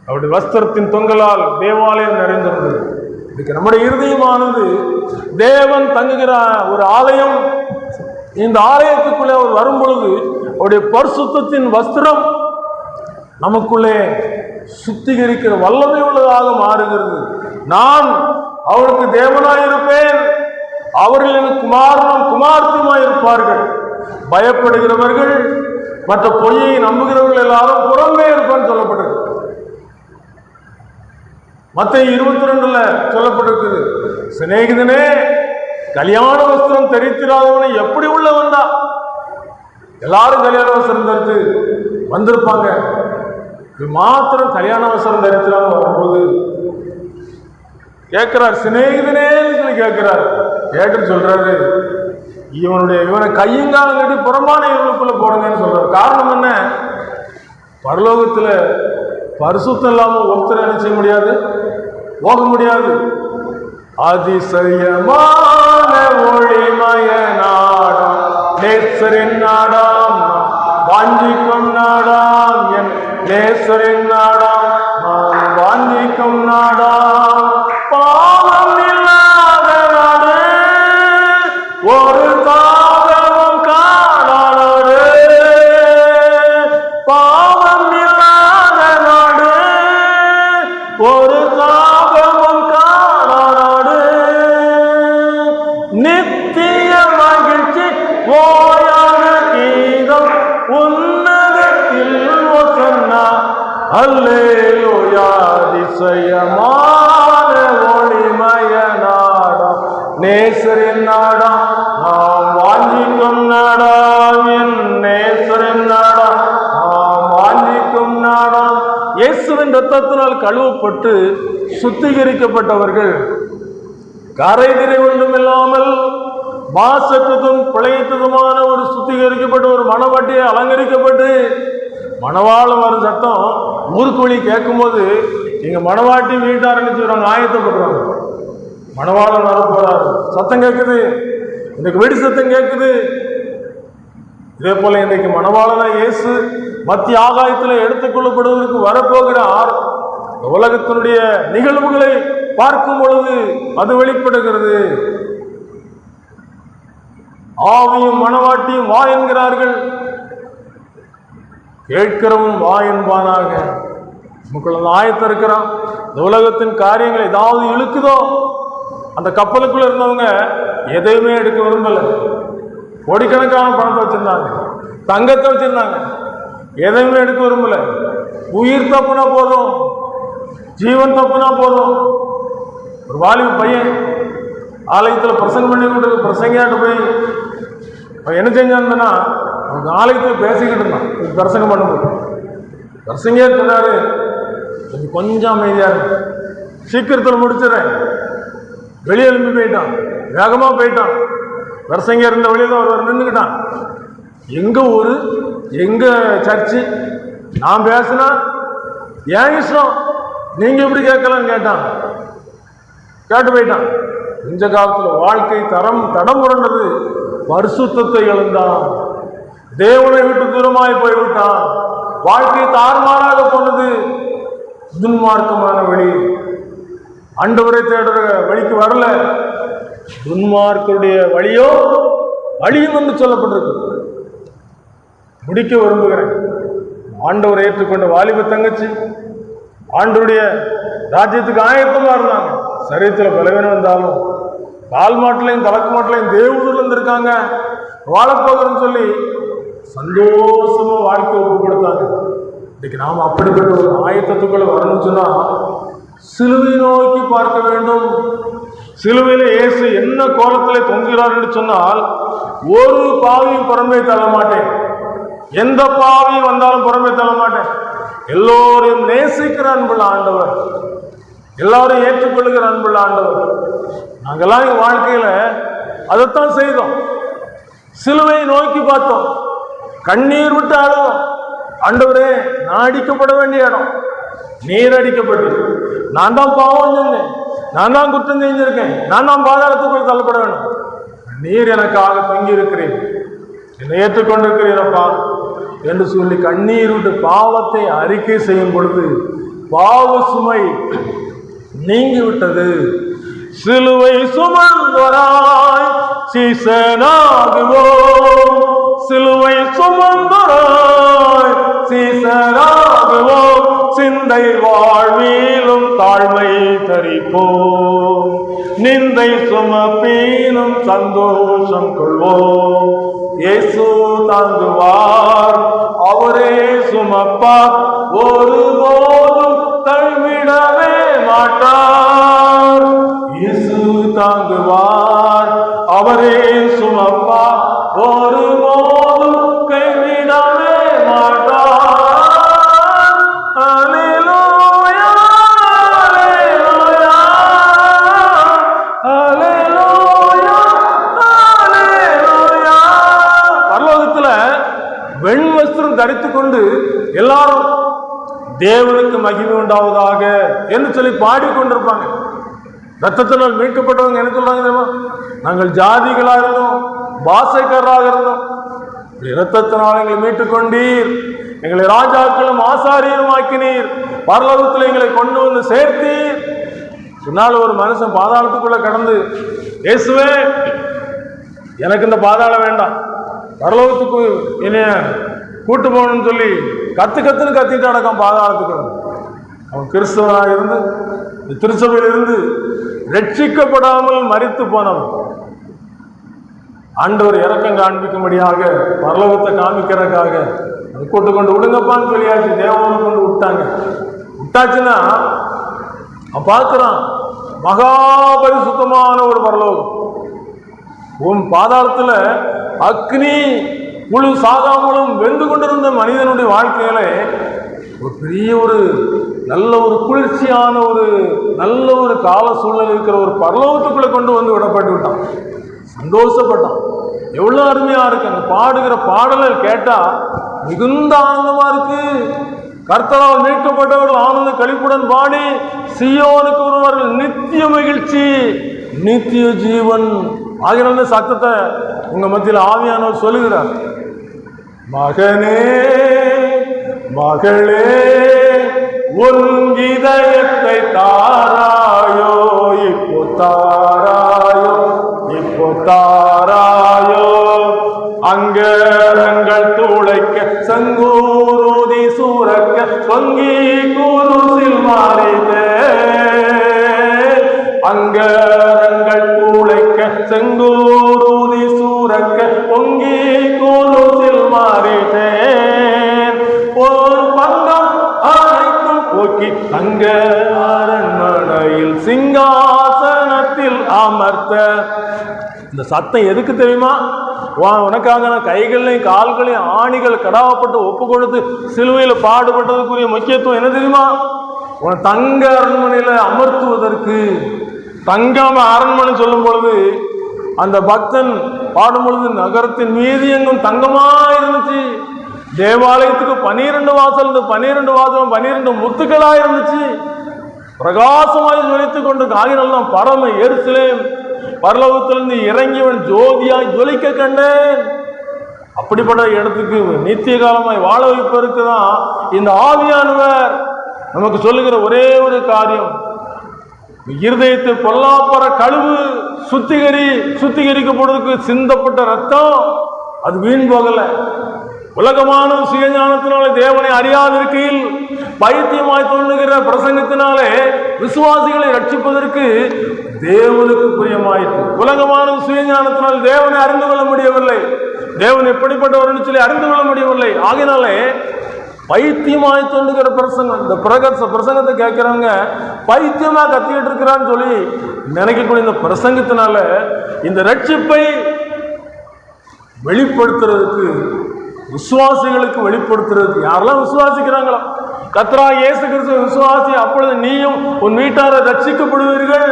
S1: அவருடைய வஸ்திரத்தின் தொங்கலால் தேவாலயம் நிறைந்திருந்தது. இதுக்கு நம்முடைய இருதயமானது தேவன் தங்குகிற ஒரு ஆலயம். இந்த ஆலயத்துக்குள்ளே அவர் வரும் பொழுது அவருடைய பரிசுத்தத்தின் வஸ்திரம் நமக்குள்ளே சுத்திகரிக்கிற வல்லமை உள்ளதாக மாறுகிறது. நான் அவருக்கு தேவனாயிருப்பேன், அவர்கள் எனக்கு குமாரனும் குமார்த்தியுமாயிருப்பார்கள். பயப்படுகிறவர்கள் மற்ற பொய்யை நம்புகிறவர்கள் எல்லாரும் புறம்பே இருப்பான்னு சொல்லப்பட்டிருக்கு. மத்தேயு 22 சொல்லப்பட்டிருக்குது, சிநேகிதனே கல்யாண வஸ்திரம் தரித்திராதவனை எப்படி உள்ள வந்தா? எல்லாரும் கல்யாண வஸ்திரம் தரித்து வந்திருப்பாங்க, இது மாத்திரம் கல்யாண வஸ்திரம் தரித்திராம வரும்போது கேட்கிறார், சிநேகிதனே சொல்லி கேட்கிறார். கேட்டு சொல்றாரு, இவனை கையங்காலம் கட்டி புறமான இவனுக்குள்ள போடுங்கன்னு சொல்றாரு. காரணம் என்ன? பரலோகத்துல பரிசுத்தம் இல்லாம ஒருத்தர் என்ன செய்ய முடியாது, போக முடியாது. அதிசயமான ஒளிமய நாடாம் நேசரின் நாடாம், வாஞ்சிக்கும் நாடாம், என் நேசரின் நாடாம், நான் வாஞ்சிக்கும் நாடாம். பாவம் இல்லாத நாடு, ஒரு தாகமும் காணாது. பாவம் இல்லாத நாடு, ஒரு தாகமும் காணாது. நித்திய மகிழ்ச்சி ஓயான கீதம் உன்னதத்தில் சொன்னா அல்லேலூயா. அதிசயமான ஒளிமய நாடாம் நேசரின் நாடாம், நாம் வாஞ்சிக்கும் நாடாம், என் நேசரின் நாடாம், நாம் வாஞ்சிக்கும் நாடாம். இயேசுவின் இரத்தத்தினால் கழுவப்பட்டு சுத்திகரிக்கப்பட்டவர்கள் கரைதிரை ஒன்றுமில்லாமல் மாசற்றதும் பிழைத்ததுமான ஒரு சுத்திகரிக்கப்பட்ட ஒரு மணவாட்டியை அலங்கரிக்கப்பட்டு மணவாளம் வரும் சத்தம் ஊருக்கு வழி கேட்கும்போது எங்க மணவாட்டி வீட்டாருன்னு சொல்றாங்க, ஆயத்தப்படுறாங்க. மணவாளம் வர போறாரு, சத்தம் கேட்குது, இன்னைக்கு வெடி சத்தம் கேட்குது. இதே போல இன்றைக்கு மணவாளனா இயேசு மத்திய ஆகாயத்தில் எடுத்துக்கொள்ளப்படுவதற்கு வரப்போகிறார். உலகத்தினுடைய நிகழ்வுகளை பார்க்கும் பொழுது அது வெளிப்படுகிறது. ஆவியும் மணவாட்டியும் வா என்கிறார்கள், கேட்கிறவன் வா என்பானாக. நமக்குள்ள ஆயத்தம் இருக்கிறான். இந்த உலகத்தின் காரியங்கள் ஏதாவது இழுக்குதோ, அந்த கப்பலுக்குள்ள இருந்தவங்க எதையுமே எடுக்க விரும்பல. கோடிக்கணக்கான பணத்தை வச்சிருந்தாங்க, தங்கத்தை வச்சிருந்தாங்க, எதையுமே எடுக்க விரும்பல. உயிர் தப்புனா போதும், ஜீவன் தப்புனா போதும். ஒரு வாலிப பையன் ஆலயத்தில் பிரசங்கம் பண்ணி கொண்டு பிரசங்கியாட்டு போய் என்ன செஞ்சான்னா, அவங்க ஆலயத்தில் பேசிக்கிட்டு இருந்தான். பிரசங்கம் பண்ணும்போது பிரசங்கியா சொன்னாரு, கொஞ்சம் அமைதியா இருக்கு, சீக்கிரத்தில் முடிச்சிடறேன். வெளியே எழும்பி போயிட்டான், வேகமா போயிட்டான். பிரசங்கியா இருந்த வெளியே தான் ஒருவர் நின்றுக்கிட்டான். எங்க ஊரு, எங்க சர்ச்சு, நான் பேசினா ஏன் இஷ்டம், நீங்க எப்படி கேட்கலன்னு கேட்டான். கேட்டு போயிட்டான். கொஞ்ச காலத்துல வாழ்க்கை தடம் புரண்டது. பரிசுத்தத்தை இழந்தான். தேவனை விட்டு தூரமாய் போய்விட்டான். வாழ்க்கை தாறுமாறாக போனது. துன்மார்க்கமான வழி, ஆண்டவரை தேடுற வழிக்கு வரல. துன்மார்க்கருடைய வழியோ வழியும் என்று சொல்லப்பட்டிருக்கு. முடிக்க விரும்புகிறேன். ஆண்டவரை ஏற்றுக்கொண்ட வாலிப தங்கச்சி ஆண்டவருடைய ராஜ்யத்துக்கு ஆயத்தமா இருந்தாங்க. சரீரத்தில் பலவீனம் வந்தாலும் கால் மாட்டிலையும் கலக்கு மாட்டிலையும் தேவதூர்ல இருந்திருக்காங்க. வாழப்போகிறன்னு சொல்லி சந்தோஷமா வாழ்க்கை ஒப்பு கொடுத்தாங்க. இன்னைக்கு நாம் அப்படிப்பட்ட ஒரு ஆயத்தத்துக்குள்ள வரணும்னு சொன்னா சிலுவை நோக்கி பார்க்க வேண்டும். சிலுவையில இயேசு என்ன கோலத்திலே தொங்குகிறார் என்று சொன்னால், ஒரு பாவியும் புறம்பே தள்ள மாட்டேன். எந்த பாவி வந்தாலும் புறம்பே தள்ள மாட்டேன். எல்லோரையும் நேசிக்கிற அன்புள்ள ஆண்டவர், எல்லாரையும் ஏற்றுக்கொள்ளுகிற அன்புள்ள ஆண்டவர். நாங்கெல்லாம் எங்க வாழ்க்கையில அதைத்தான் செய்தோம். சிலுவையை நோக்கி பார்த்தோம், கண்ணீர் விட்டு அழுதோம். ஆண்டவரே, நான் அடிக்கப்பட வேண்டிய இடம் நீர் அடிக்கப்பட்டு, நான் தான் பாவம் செஞ்சேன், நான் தான் குற்றம் செஞ்சிருக்கேன், நான் தான் பாதாளத்துக்குள் தள்ளப்பட வேண்டும். நீர் எனக்காக தங்கி இருக்கிறேன், என்னை ஏற்றுக்கொண்டிருக்கிறீரப்பா என்று சொல்லி கண்ணீர் விட்டு பாவத்தை அறிக்கை செய்யும் பொழுது பாவ சுமை நீங்கி விட்டது. சிலுவை சுமந்தராய் சீசனாகுவோம், சிலுவை சுமந்தராய் சீசனாகுவோம், சிந்தை வாழ்விலும் தாழ்மை தரிப்போம், நிந்தை சுமப்பீனும் சந்தோஷம் கொள்வோம். இயேசு தாங்குவார், அவரே சுமப்பார், ஒருபோதும் கைவிடவே மாட்டார். இயேசு தாங்குவார், அவரே சுமப்பார், ஒருபோதும் கைவிடவே மாட்டார். அல்லேலூயா, அல்லேலூயா, அல்லேலூயா, அல்லேலூயா. பரலோகத்துல வெண் வஸ்திரம் தரித்து கொண்டு எல்லாரும் தேவனுக்கு மகிமை உண்டாவதாக என்று சொல்லி பாடிக்கொண்டிருப்பாங்க. ரத்தத்தினால் மீட்கப்பட்டவங்க என்ன சொல்றாங்க தெரியுமா? நாங்கள் ஜாதிகளாக இருந்தோம், பாசைக்காரராக இருந்தோம், இரத்தத்தினால் எங்களை மீட்டுக் கொண்டீர், எங்களை ராஜாக்களும் ஆசாரியரும் ஆக்கினீர், பரலோகத்தில் எங்களை கொண்டு வந்து சேர்த்தீர். சொன்னால் ஒரு மனுஷன் பாதாளத்துக்குள்ள கடந்து, இயேசுவே எனக்கு இந்த பாதாளம் வேண்டாம், பரலோகத்துக்கு என்னைய கூட்டு போகணும்னு சொல்லி கத்துன்னு கத்திட்டு அடக்கம் பாதாளத்துக்குள்ள. அவன் கிறிஸ்தவனாக இருந்து திருச்சபையில் இருந்து ரட்சிக்கப்படாமல் மரித்து போனவன். ஆண்டவர் இரக்கம் காண்பிக்கும்படியாக பரலோகத்தை காமிக்கிறதுக்காக அதை கூட்டு கொண்டு விடுங்கப்பான்னு சொல்லியாச்சு. தேவனை கொண்டு விட்டாங்க. விட்டாச்சுன்னா அவன் பார்க்கிறான் மகாபரிசுத்தமான ஒரு பரலோகம். உன் பாதாளத்துல அக்னி முழு சாகாமலும் வெந்து கொண்டிருந்த மனிதனுடைய வாழ்க்கையில ஒரு பெரிய ஒரு நல்ல ஒரு குளிர்ச்சியான ஒரு நல்ல ஒரு கால சூழ்நிலை இருக்கிற ஒரு பரலோகத்துக்குள்ள கொண்டு வந்து விடப்பட்டு விட்டான். சந்தோஷப்பட்டான். எவ்வளவு அருமையா இருக்கு. அந்த பாடுகிற பாடல்கள் கேட்டா மிகுந்த ஆனந்தமா இருக்கு. கர்த்தரால் மீட்கப்பட்டவர்கள் ஆனந்த களிப்புடன் பாடி சீயோனுக்கு வருவார்கள் நித்திய மகிழ்ச்சி, நித்திய ஜீவன் ஆகிய சத்தத்தை உங்க மத்தியில் ஆவியானவர் சொல்லுகிறார். மகனே மகளே உன் இதயத்தை தாராயோ, இப்போ தாராயோ, இப்போ தாராயோ, அங்கங்கள் துளைக்க சங்கூருதி சூரக்க பொங்கி கூருசில் மாறிதே, அங்கங்கள் துளைக்க செங்கூருதி சூரக்க பொங்கி கூருசில் மாறிதேன், ஒரு பங்கம் அனைத்தும் போக்கி தங்க அரண்மனையில் சிங்காசனத்தில் அமர்த்த. இந்த சத்தம் எதுக்கு தெரியுமா? உனக்காக நான் கைகளையும் கால்களையும் ஆணிகள் கடாவப்பட்டு ஒப்பு கொடுத்து சிலுவையில் பாடுபட்டதுக்குரிய முக்கியத்துவம் என்ன தெரியுமா? உன தங்க அரண்மனையில அமர்த்துவதற்கு. தங்காம அரண்மனை சொல்லும் பொழுது அந்த பக்தன் பாடும் பொழுது நகரத்தின் மீது எங்கும் தங்கமா இருந்துச்சு. தேவாலயத்துக்கு 12 வாசல், 12 வாசலும் 12 முத்துக்களா இருந்துச்சு. பிரகாசமாய் ஜொலித்துக் கொண்டு ஆகினால்தான் பரம எருசலேம் பரலோகத்திலிருந்து இறங்கியவன் ஜோதியாய் ஜொலிக்க கண்டேன். அப்படிப்பட்ட இடத்துக்கு நித்திய காலமாய் வாழ வைப்பதற்கு தான் இந்த ஆவியானவர் நமக்கு சொல்லுகிற ஒரே ஒரு காரியம், இருதயத்தை பொல்லாப்பற கழுவு, சுத்திகரிக்கப்படுவதற்கு சிந்தப்பட்ட ரத்தம் அது வீண் போகல. உலகமான சுயஞானத்தினாலே தேவனை அறியாதிருக்கையில் பைத்தியமாய் தோன்றுகிற பிரசங்கத்தினாலே விசுவாசிகளை ரட்சிப்பதற்கு தேவனுக்கு பிரியமாயிற்று. உலகமான சுயஞானத்தினால் தேவனை அறிந்து கொள்ள முடியவில்லை, தேவன் எப்படிப்பட்டவர்னு சொல்லி அறிந்து கொள்ள முடியவில்லை. ஆகினாலே பைத்தியமாய் தோன்றுகிற பிரசங்கம், இந்த பிரசங்கத்தை கேட்கிறவங்க பைத்தியமா கத்திக்கிட்டு இருக்கிறான்னு சொல்லி நினைக்கக்கூடிய இந்த பிரசங்கத்தினால இந்த ரட்சிப்பை வெளிப்படுத்துறதுக்கு, விசுவாசிகளுக்கு வெளிப்படுத்துறதுக்கு, யாரெல்லாம் விசுவாசிக்கிறாங்களோ கர்த்தராகிய இயேசு கிறிஸ்துவை விசுவாசி, அப்பொழுது நீயும் உன் வீட்டாரை ரட்சிக்கப்படுவீர்கள்.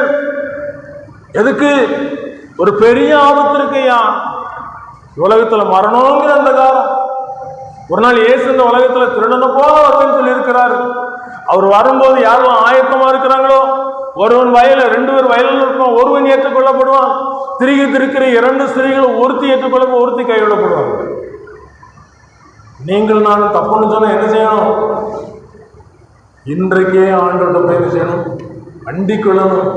S1: எதுக்கு? ஒரு பெரிய ஆபத்து இருக்கையா, உலகத்துல மரணங்கிற அந்த காலம். ஒரு நாள் இயேசு இந்த உலகத்துல திருடன போல வருவேன்னு சொல்லி இருக்கிறாரு. அவர் வரும்போது யாரெல்லாம் ஆயத்தமா இருக்கிறாங்களோ, ஒருவன் வயல 2 பேர் வயலில் இருப்பான், ஒருவன் ஏற்றுக்கொள்ளப்படுவான். திருக்கிற 2 ஸ்திரீகளும் ஒருத்தி ஏற்றுக்கொள்ள, ஒருத்தி கைவிடப்படுவாங்க. நீங்கள் நானும் தப்புன்னு சொன்னா என்ன செய்யணும்? இன்றைக்கே ஆண்டோட போய் என்ன செய்யணும்? அண்டிக் கொள்ளணும்.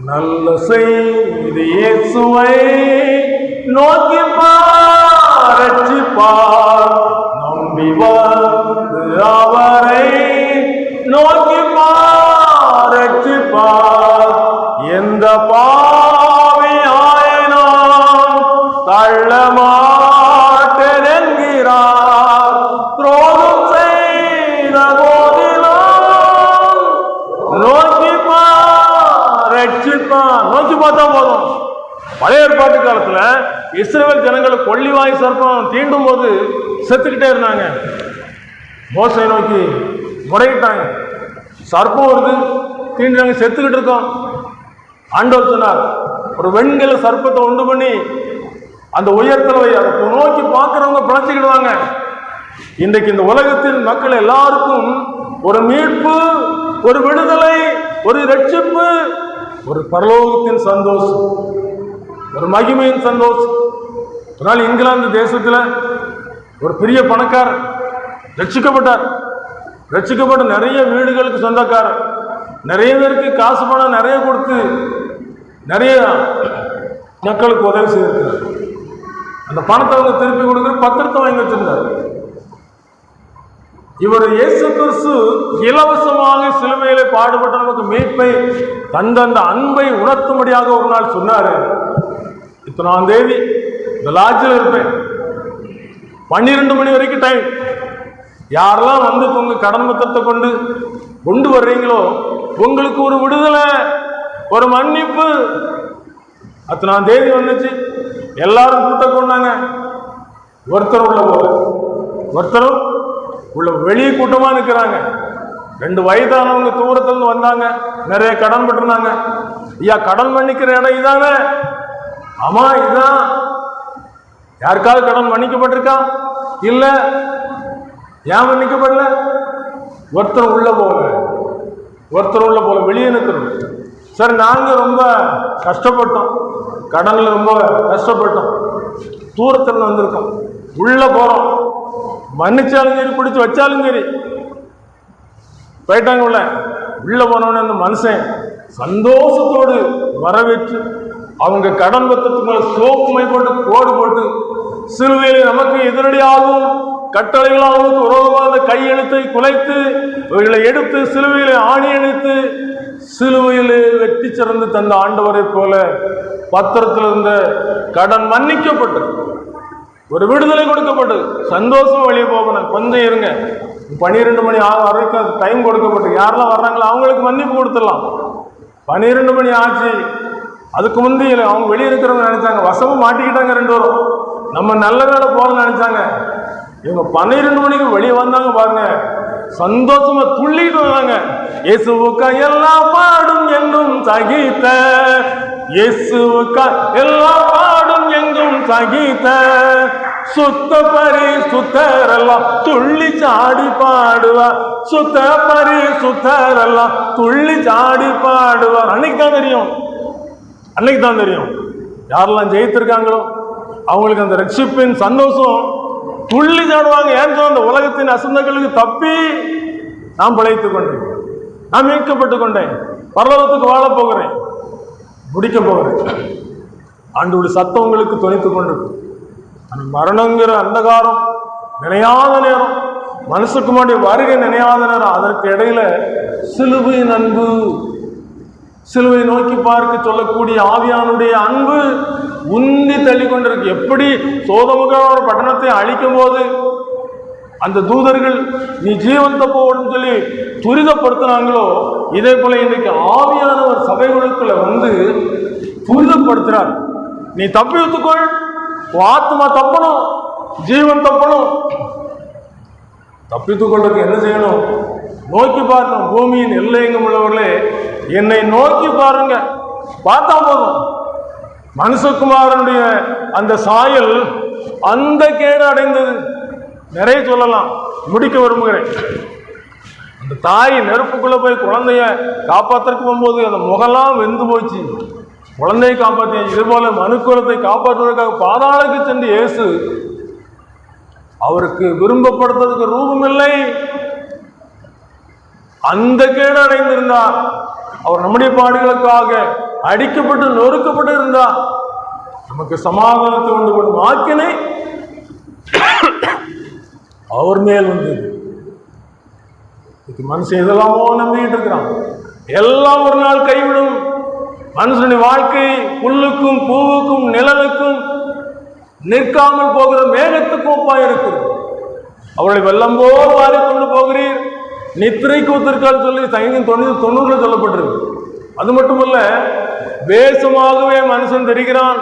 S1: நல்ல செய்தி இயேசுவை நோக்கி ரட்சிப்பார், நம்பி வந்து அவரை நோக்கி ரட்சிப்பார். எந்த பாவி ஆயினாம் தள்ள மாட்டேன் என்கிறார், துரோகம் செய்த போதிலும் நோக்கி ரட்சிப்பார். நோக்கி பார்த்தா போதும். பழைய ஏற்பாட்டு காலத்துல இஸ்ரவேல் ஜனங்களை கொள்ளிவாய் சர்ப்பம் தீண்டும் போது செத்துக்கிட்டே இருந்தாங்க. மோசை நோக்கி முறையிட்டாங்க, சர்ப்பம் வருது, தீண்டாங்க, செத்துக்கிட்டு இருக்கோம். ஆண்டவர் சொன்னார், ஒரு வெண்கல சர்ப்பத்தை உண்டு பண்ணி அந்த உயரத்தில் வை, அதை நோக்கி பார்க்கிறவங்க பிழைச்சிக்கிடுவாங்க. இன்றைக்கு இந்த உலகத்தின் மக்கள் எல்லாருக்கும் ஒரு மீட்பு, ஒரு விடுதலை, ஒரு ரட்சிப்பு, ஒரு பரலோகத்தின் சந்தோஷம், ஒரு மகிமையின் சந்தோஷம். ஒரு நாள் இங்கிலாந்து தேசத்துல ஒரு பெரிய பணக்காரர் ரட்சிக்கப்பட்டார். ரட்சிக்கப்பட்டு நிறைய வீடுகளுக்கு சொந்தக்காரர், நிறைய பேருக்கு காசு பணம் நிறைய கொடுத்து நிறைய மக்களுக்கு உதவி செய்திருக்கிறார். அந்த பணத்தை அவங்க திருப்பி கொடுக்குற பத்திரத்தை வாங்கி வச்சிருந்தார். இவர் இயேசு கிறிஸ்து இலவசமாக சிலுவையிலே பாடுபட்ட நமக்கு மீட்பை தந்த அந்த அன்பை உணர்த்தும்படியாக ஒரு நாள் சொன்னாரு, இத்தனாம் தேதி இந்த லாட்ஜில் இருப்பேன், 12 மணி வரைக்கும் டைம், யாரெல்லாம் வந்து உங்க கடன் பத்திரத்தை கொண்டு வர்றீங்களோ உங்களுக்கு ஒரு விடுதலை, ஒரு மன்னிப்பு. அத்தனாம் தேதி வந்துச்சு, எல்லாரும் கூட்டம் கொண்டாங்க. ஒருத்தர் உள்ள போல, ஒருத்தரும் உள்ள வெளியே கூட்டமா நிற்கிறாங்க. 2 வயதானவங்க தூரத்துல இருந்து வந்தாங்க, நிறைய கடன் பட்டிருந்தாங்க. ஐயா, கடன் மன்னிக்கிற இடம் இதானே? ஆமா, இதுதான். யாருக்காவது கடன் மன்னிக்கப்பட்டிருக்கா? இல்ல. ஏன் மன்னிக்கப்படல? ஒருத்தர் உள்ள போல வெளியே நிற்கிறோம். சரி, நாங்க ரொம்ப கஷ்டப்பட்டோம், கடன்ல ரொம்ப கஷ்டப்பட்டோம், தூரத்துல வந்திருக்கோம், உள்ள போறோம், மன்னிச்சாலும் சரி, பிடிச்சு வச்சாலும் சரி. போயிட்டாங்க உள்ள போனவன அந்த மனுஷன் சந்தோஷத்தோடு வரவேற்று அவங்க கடன் பத்திரத்துக்கு சோப்புமை போட்டு கோடு போட்டு சிலுவையிலே நமக்கு எதிரடியாகவும் கட்டளைகளாகவும் விரோதமாக கையெழுத்தை குலைத்து இவைகளை எடுத்து சிலுவையிலே ஆணி அணித்து சிலுவையிலே வெட்டி சிறந்து தந்த ஆண்டவரை போல பத்திரத்தில் இருந்த கடன் மன்னிக்கப்பட்டு ஒரு விடுதலை கொடுக்கப்பட்டது. சந்தோஷம் வெளியே போகணும். கொஞ்சம் இருங்க, 12 மணி வரைக்கும் டைம் கொடுக்கப்பட்டு யாரெல்லாம் வர்றாங்களோ அவங்களுக்கு மன்னிப்பு கொடுத்துடலாம். 12 மணி ஆச்சு. அதுக்கு முந்தைய அவங்க வெளியே இருக்கிறவங்க நினைச்சாங்க, வசமும் மாட்டிக்கிட்டாங்க 2 பேரும், நம்ம நல்ல வேலை போகணும்னு நினைச்சாங்க. இவங்க 12 மணிக்கு வெளியே வந்தாங்க பாருங்க, சந்தோஷமா துள்ளிட்டு வந்தாங்க. இயேசுவுக்கா எல்லா பாடும் எங்கும் சகித்த, இயேசுவுக்கா எல்லா பாடும் எங்கும் சகித்த, சுத்த பரிசுத்தரெல்லாம் துள்ளி சாடி பாடுவா, சுத்த பரிசுத்தர் எல்லாம் துள்ளி சாடி பாடுவார். அன்னைக்கு தான் தெரியும் யாரெல்லாம் ஜெயித்திருக்காங்களோ அவங்களுக்கு அந்த ரட்சிப்பின் சந்தோஷம். துள்ளி சாடுவாங்க. ஏன் அந்த உலகத்தின் அசந்தங்களுக்கு தப்பி நான் பிழைத்துக் கொண்டேன், நான் மீட்கப்பட்டு கொண்டேன், பரலோகத்துக்கு வாழ போகிறேன், முடிக்க போகிறேன். ஆண்டவருடைய சத்தம் உங்களுக்கு துணித்துக் கொண்டிருக்கு. அந்த மரணங்கிற அந்தகாரம் நினையாத நேரம், மனுஷகுமாருடைய வருகை நினையாத நேரம், அதற்கு இடையில சிலுவையின் அன்பு, சிலுவை நோக்கி பார்க்க சொல்லக்கூடிய ஆவியானுடைய அன்பு உந்தி தள்ளி கொண்டிருக்கு. எப்படி சோதமுகார பட்டணத்தை அழிக்கும் போது அந்த தூதர்கள் நீ ஜீவன் தப்போன்னு சொல்லி துரிதப்படுத்தினாங்களோ, இதே போல இன்றைக்கு ஆவியானவர் சபைகளுக்குள்ள வந்து துரிதப்படுத்துறார். நீ தப்பி வைத்துக்கொள், ஆத்மா தப்பணும், ஜீவன் தப்பணும். தப்பித்துக் கொள்றதுக்கு என்ன செய்யணும்? நோக்கி பார்க்கணும். பூமியின் எல்லையெங்கும் உள்ளவர்களே என்னை நோக்கி பாருங்க, பார்த்தா போதும். மனுஷகுமாரனுடைய அந்த சாயல் அந்த கேடு அடைந்தது. நிறைய சொல்லலாம், முடிக்க விரும்புகிறேன். அந்த தாய் நெருப்புக்குள்ள போய் குழந்தைய காப்பாற்றுறதுக்கு போகும்போது அந்த முகலாம் வெந்து போச்சு. குழந்தையை காப்பாற்றிய இது போல மனுக்குலத்தை காப்பாற்றுவதற்காக பாதாளுக்கு சென்று இயேசு அவருக்கு விரும்பப்படுத்துறதுக்கு ரூபம் இல்லை. அந்த கேடு அடைந்திருந்தார். அவர் நம்முடைய பாடுகளுக்காக அடிக்கப்பட்டு நொறுக்கப்பட்டு இருந்தார். நமக்கு சமாதானத்தை கொண்டு கொள்ளும் ஆக்கினை அவர் மேல் வந்தது. மனுஷன் எதெல்லாமோ நம்பிக்கிட்டு இருக்கிறான். எல்லாம் ஒரு நாள் கைவிடும். மனுஷனுடைய வாழ்க்கை புல்லுக்கும் பூவுக்கும் நிழலுக்கும் நிற்காமல் போகிற மேகத்துக்கும் ஒப்பாய் இருக்கிறது. அவளை வெள்ளம் போல் வாரிக்கொண்டு போகிறீர், நித்திரைக்கு ஒத்திருக்கால் சொல்லி சைன்யம் 90 சொல்லப்பட்டிருக்கு. அது மட்டுமல்ல, வேஷமாகவே மனுஷன் தெரிகிறான்,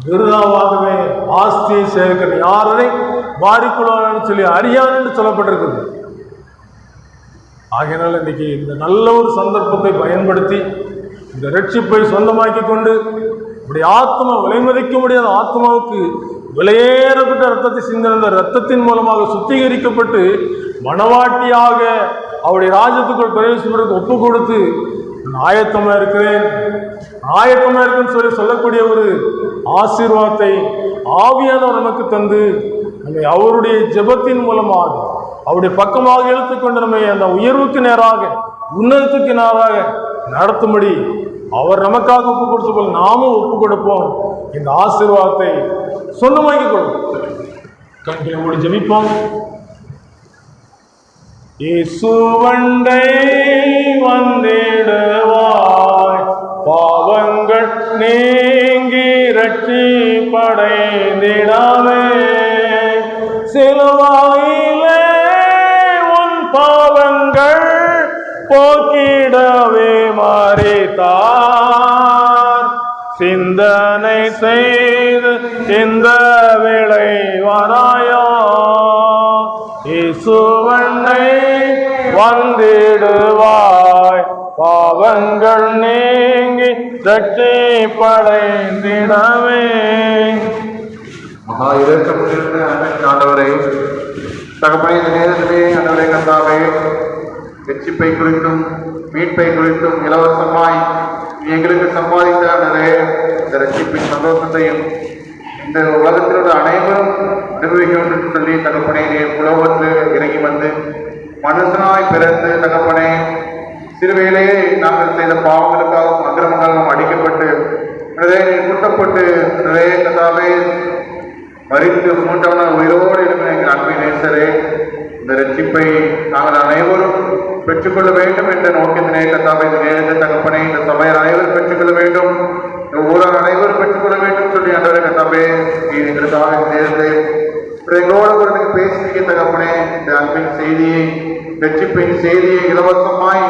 S1: விருதாவாகவே ஆஸ்தியை சேர்க்கிறது. யாரை வாரிக்கொள்வான்னு சொல்லி அறியான் என்று சொல்லப்பட்டிருக்குது. ஆகையினால் இன்னைக்கு இந்த நல்ல ஒரு சந்தர்ப்பத்தை பயன்படுத்தி இந்த ரட்சிப்பை சொந்தமாக்கி கொண்டு இப்படி ஆத்மா விலை மதிக்க முடியாத ஆத்மாவுக்கு விலையேறப்பட்ட ரத்தத்தை சிந்தின ரத்தத்தின் மூலமாக சுத்திகரிக்கப்பட்டு மணவாட்டியாக அவருடைய ராஜ்யத்துக்குள் பிரவேசிப்பதற்கு ஒப்பு கொடுத்து ஆயத்தமா இருக்கிறேன், ஆயத்தமா இருக்குன்னு சொல்லக்கூடிய ஒரு ஆசீர்வாதத்தை ஆவியானவர் நமக்கு தந்து நம்மை அவருடைய ஜெபத்தின் மூலமாக அவருடைய பக்கமாக இழுத்துக்கொண்டு நம்மை அந்த உயர்வுக்கு நேராக உன்னதத்துக்கு நேராக நடத்தும்படி அவர் நமக்காக ஒப்பு கொடுத்த போல நாமும் ஒப்பு கொடுப்போம். இந்த ஆசீர்வாதத்தை சொந்தமாக்கிக் கொள்வோம். கண்களை மூடி ஜெபிப்போம். இயேசுவண்டை வந்திடுவாய், பாவங்கள் நீங்கி ரட்சிப்படைந்திடாமே, சிலுவையிலே உன் பாவங்கள் போக்கிடவே மரித்தார், சிந்தனை செய்து இந்த விளை வராயோ, இயேசுவண்டை வந்திடுவாய், பாவங்கள் நீங்கி ரட்சிப்படைந்திடவே.
S2: மகா இரக்கமுள்ள அன்பின் ஆண்டவரே, தகப்பனே, இந்த நேரத்திலே ஆண்டவரே கர்த்தாவே, ரட்சிப்பை குறித்தும் மீட்பை குறித்தும் இலவசமாய் எங்களுக்கு சம்பாதித்த ஆண்டவரே, இந்த ரட்சிப்பின் சந்தோஷத்தையும் இந்த உலகத்தில் உள்ள அனைவரும் அனுபவிக்க வேண்டும் என்று சொல்லி தகப்பனே, உலகத்தில் இறங்கி வந்து மனுஷனாய் பிறந்து தகப்பனே, சிறுவையிலேயே நாங்கள் செய்த பாவங்களுக்காகவும் அக்கிரமங்களும் அடிக்கப்பட்டு குட்டப்பட்டு கதாவே மறித்து 3ஆம் நாள் உயிரோடு இருக்கிற எங்கள் அன்பின் நேசரே, இந்த ரட்சிப்பை நாங்கள் அனைவரும் பெற்றுக்கொள்ள வேண்டும் என்ற நோக்கத்தினே கதாவை இந்த நேரத்தை தகப்பனே, இந்த சபையை அனைவரும் பெற்றுக்கொள்ள வேண்டும், இந்த ஊரார் அனைவரும் பெற்றுக்கொள்ள வேண்டும் சொல்லி அன்றவரை கதாவே எங்களுக்காக இந்த நேரத்தை எங்களோட கூட பேசிக்க தகப்பனே, இந்த அன்பின் செய்தியை ரட்சிப்பின் செய்தியை இலவசமாய்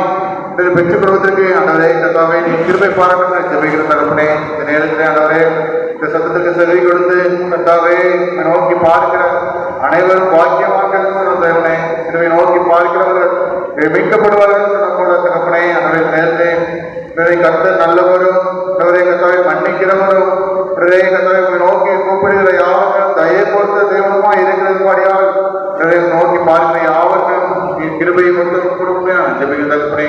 S2: பெற்றுக்கொள்வதற்கு ஆண்டவரே கர்த்தாவே நீ கிருபை பாராட்ட ஜெபிக்கிற தகப்பனே, இந்த நேரத்தில் ஆண்டவரே இந்த சத்தத்துக்கு செவி கொடுத்து கர்த்தாவே நோக்கி பார்க்கிற அனைவரும் பாக்கியமாக்கள் தகப்பனே, இதை நோக்கி பார்க்கிறவர்கள் மீட்கப்படுவார்கள் கூட தகப்பனே, ஆண்டவரே நேரத்தை கர்த்தர் நல்லவரும் கர்த்தாவை மன்னிக்கிறவரும் கர்த்தாவை நோக்கி கூப்பிடுகிற யாவரும் தயை பொறுத்த தெய்வமா இருக்கிறது பாடியால் நோக்கி பார்க்கிற யாவரும் கிருபையும் கொடுக்க ஜெபிக்க தகப்பனே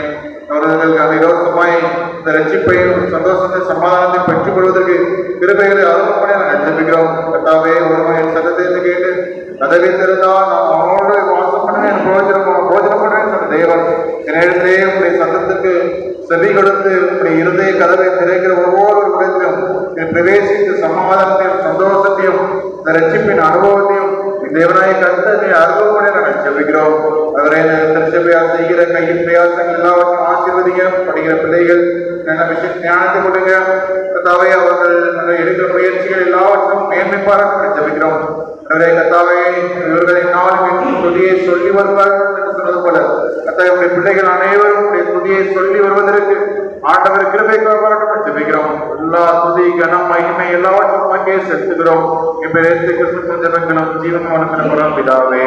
S2: அவர்களுக்கு அந்த இலவசமாய் இந்த ரட்சிப்பையும் சந்தோஷத்தை சமாதானத்தை பெற்றுக் கொள்வதற்கு கிருபைகளை அருள்படியாக நாங்கள் ஜெபிக்கிறோம். கர்த்தாவே ஒருவன் சத்தத்தை கேட்டு கதவை திறந்தால் நாம் அவனோடு வாசம் பண்ணுவேன் போஜனம் பண்ணுவேன் சொன்ன தேவன் என்னிடத்திலே உங்களுடைய சத்தத்துக்கு செவி கொடுத்து உங்களுடைய இருதய கதவை திறக்கிற ஒவ்வொரு இடத்திலும் பிரவேசித்து சமாதானத்தையும் சந்தோஷத்தையும் இந்த ரட்சிப்பின் அனுபவத்தையும் தேவனாய கருத்தை அனுபவப்பட நாங்கள் ஜெபிக்கிறோம். அவரை திருச்சபையால் செய்கிற கையின் பிரயாசங்கள் எல்லாவற்றையும் ஆசீர்வதிங்க. படிக்கிற பிள்ளைகள் நல்ல விஷயம் ஞானத்தை கொடுங்க. கர்த்தாவே அவர்கள் எடுக்கிற முயற்சிகள் எல்லாவற்றும் மேன்மை பாராட்ட ஜெபிக்கிறோம். அவரை கர்த்தாவே இவர்களை நாளும் துதியை சொல்லி வருவார்கள் என்று சொன்னது போல கர்த்தாவே உடைய பிள்ளைகள் அனைவரும் உடைய துதியை சொல்லி வருவதற்கு ஆண்டவர் கிருபை பாராட்ட ஜெபிக்கிறோம். எல்லா துதி கனம் மகிமை எல்லாவற்றும் அங்கே செலுத்துகிறோம். இப்ப கிறிஸ்துவின் ஜெபங்களும் ஜீவனும் பிதாவே.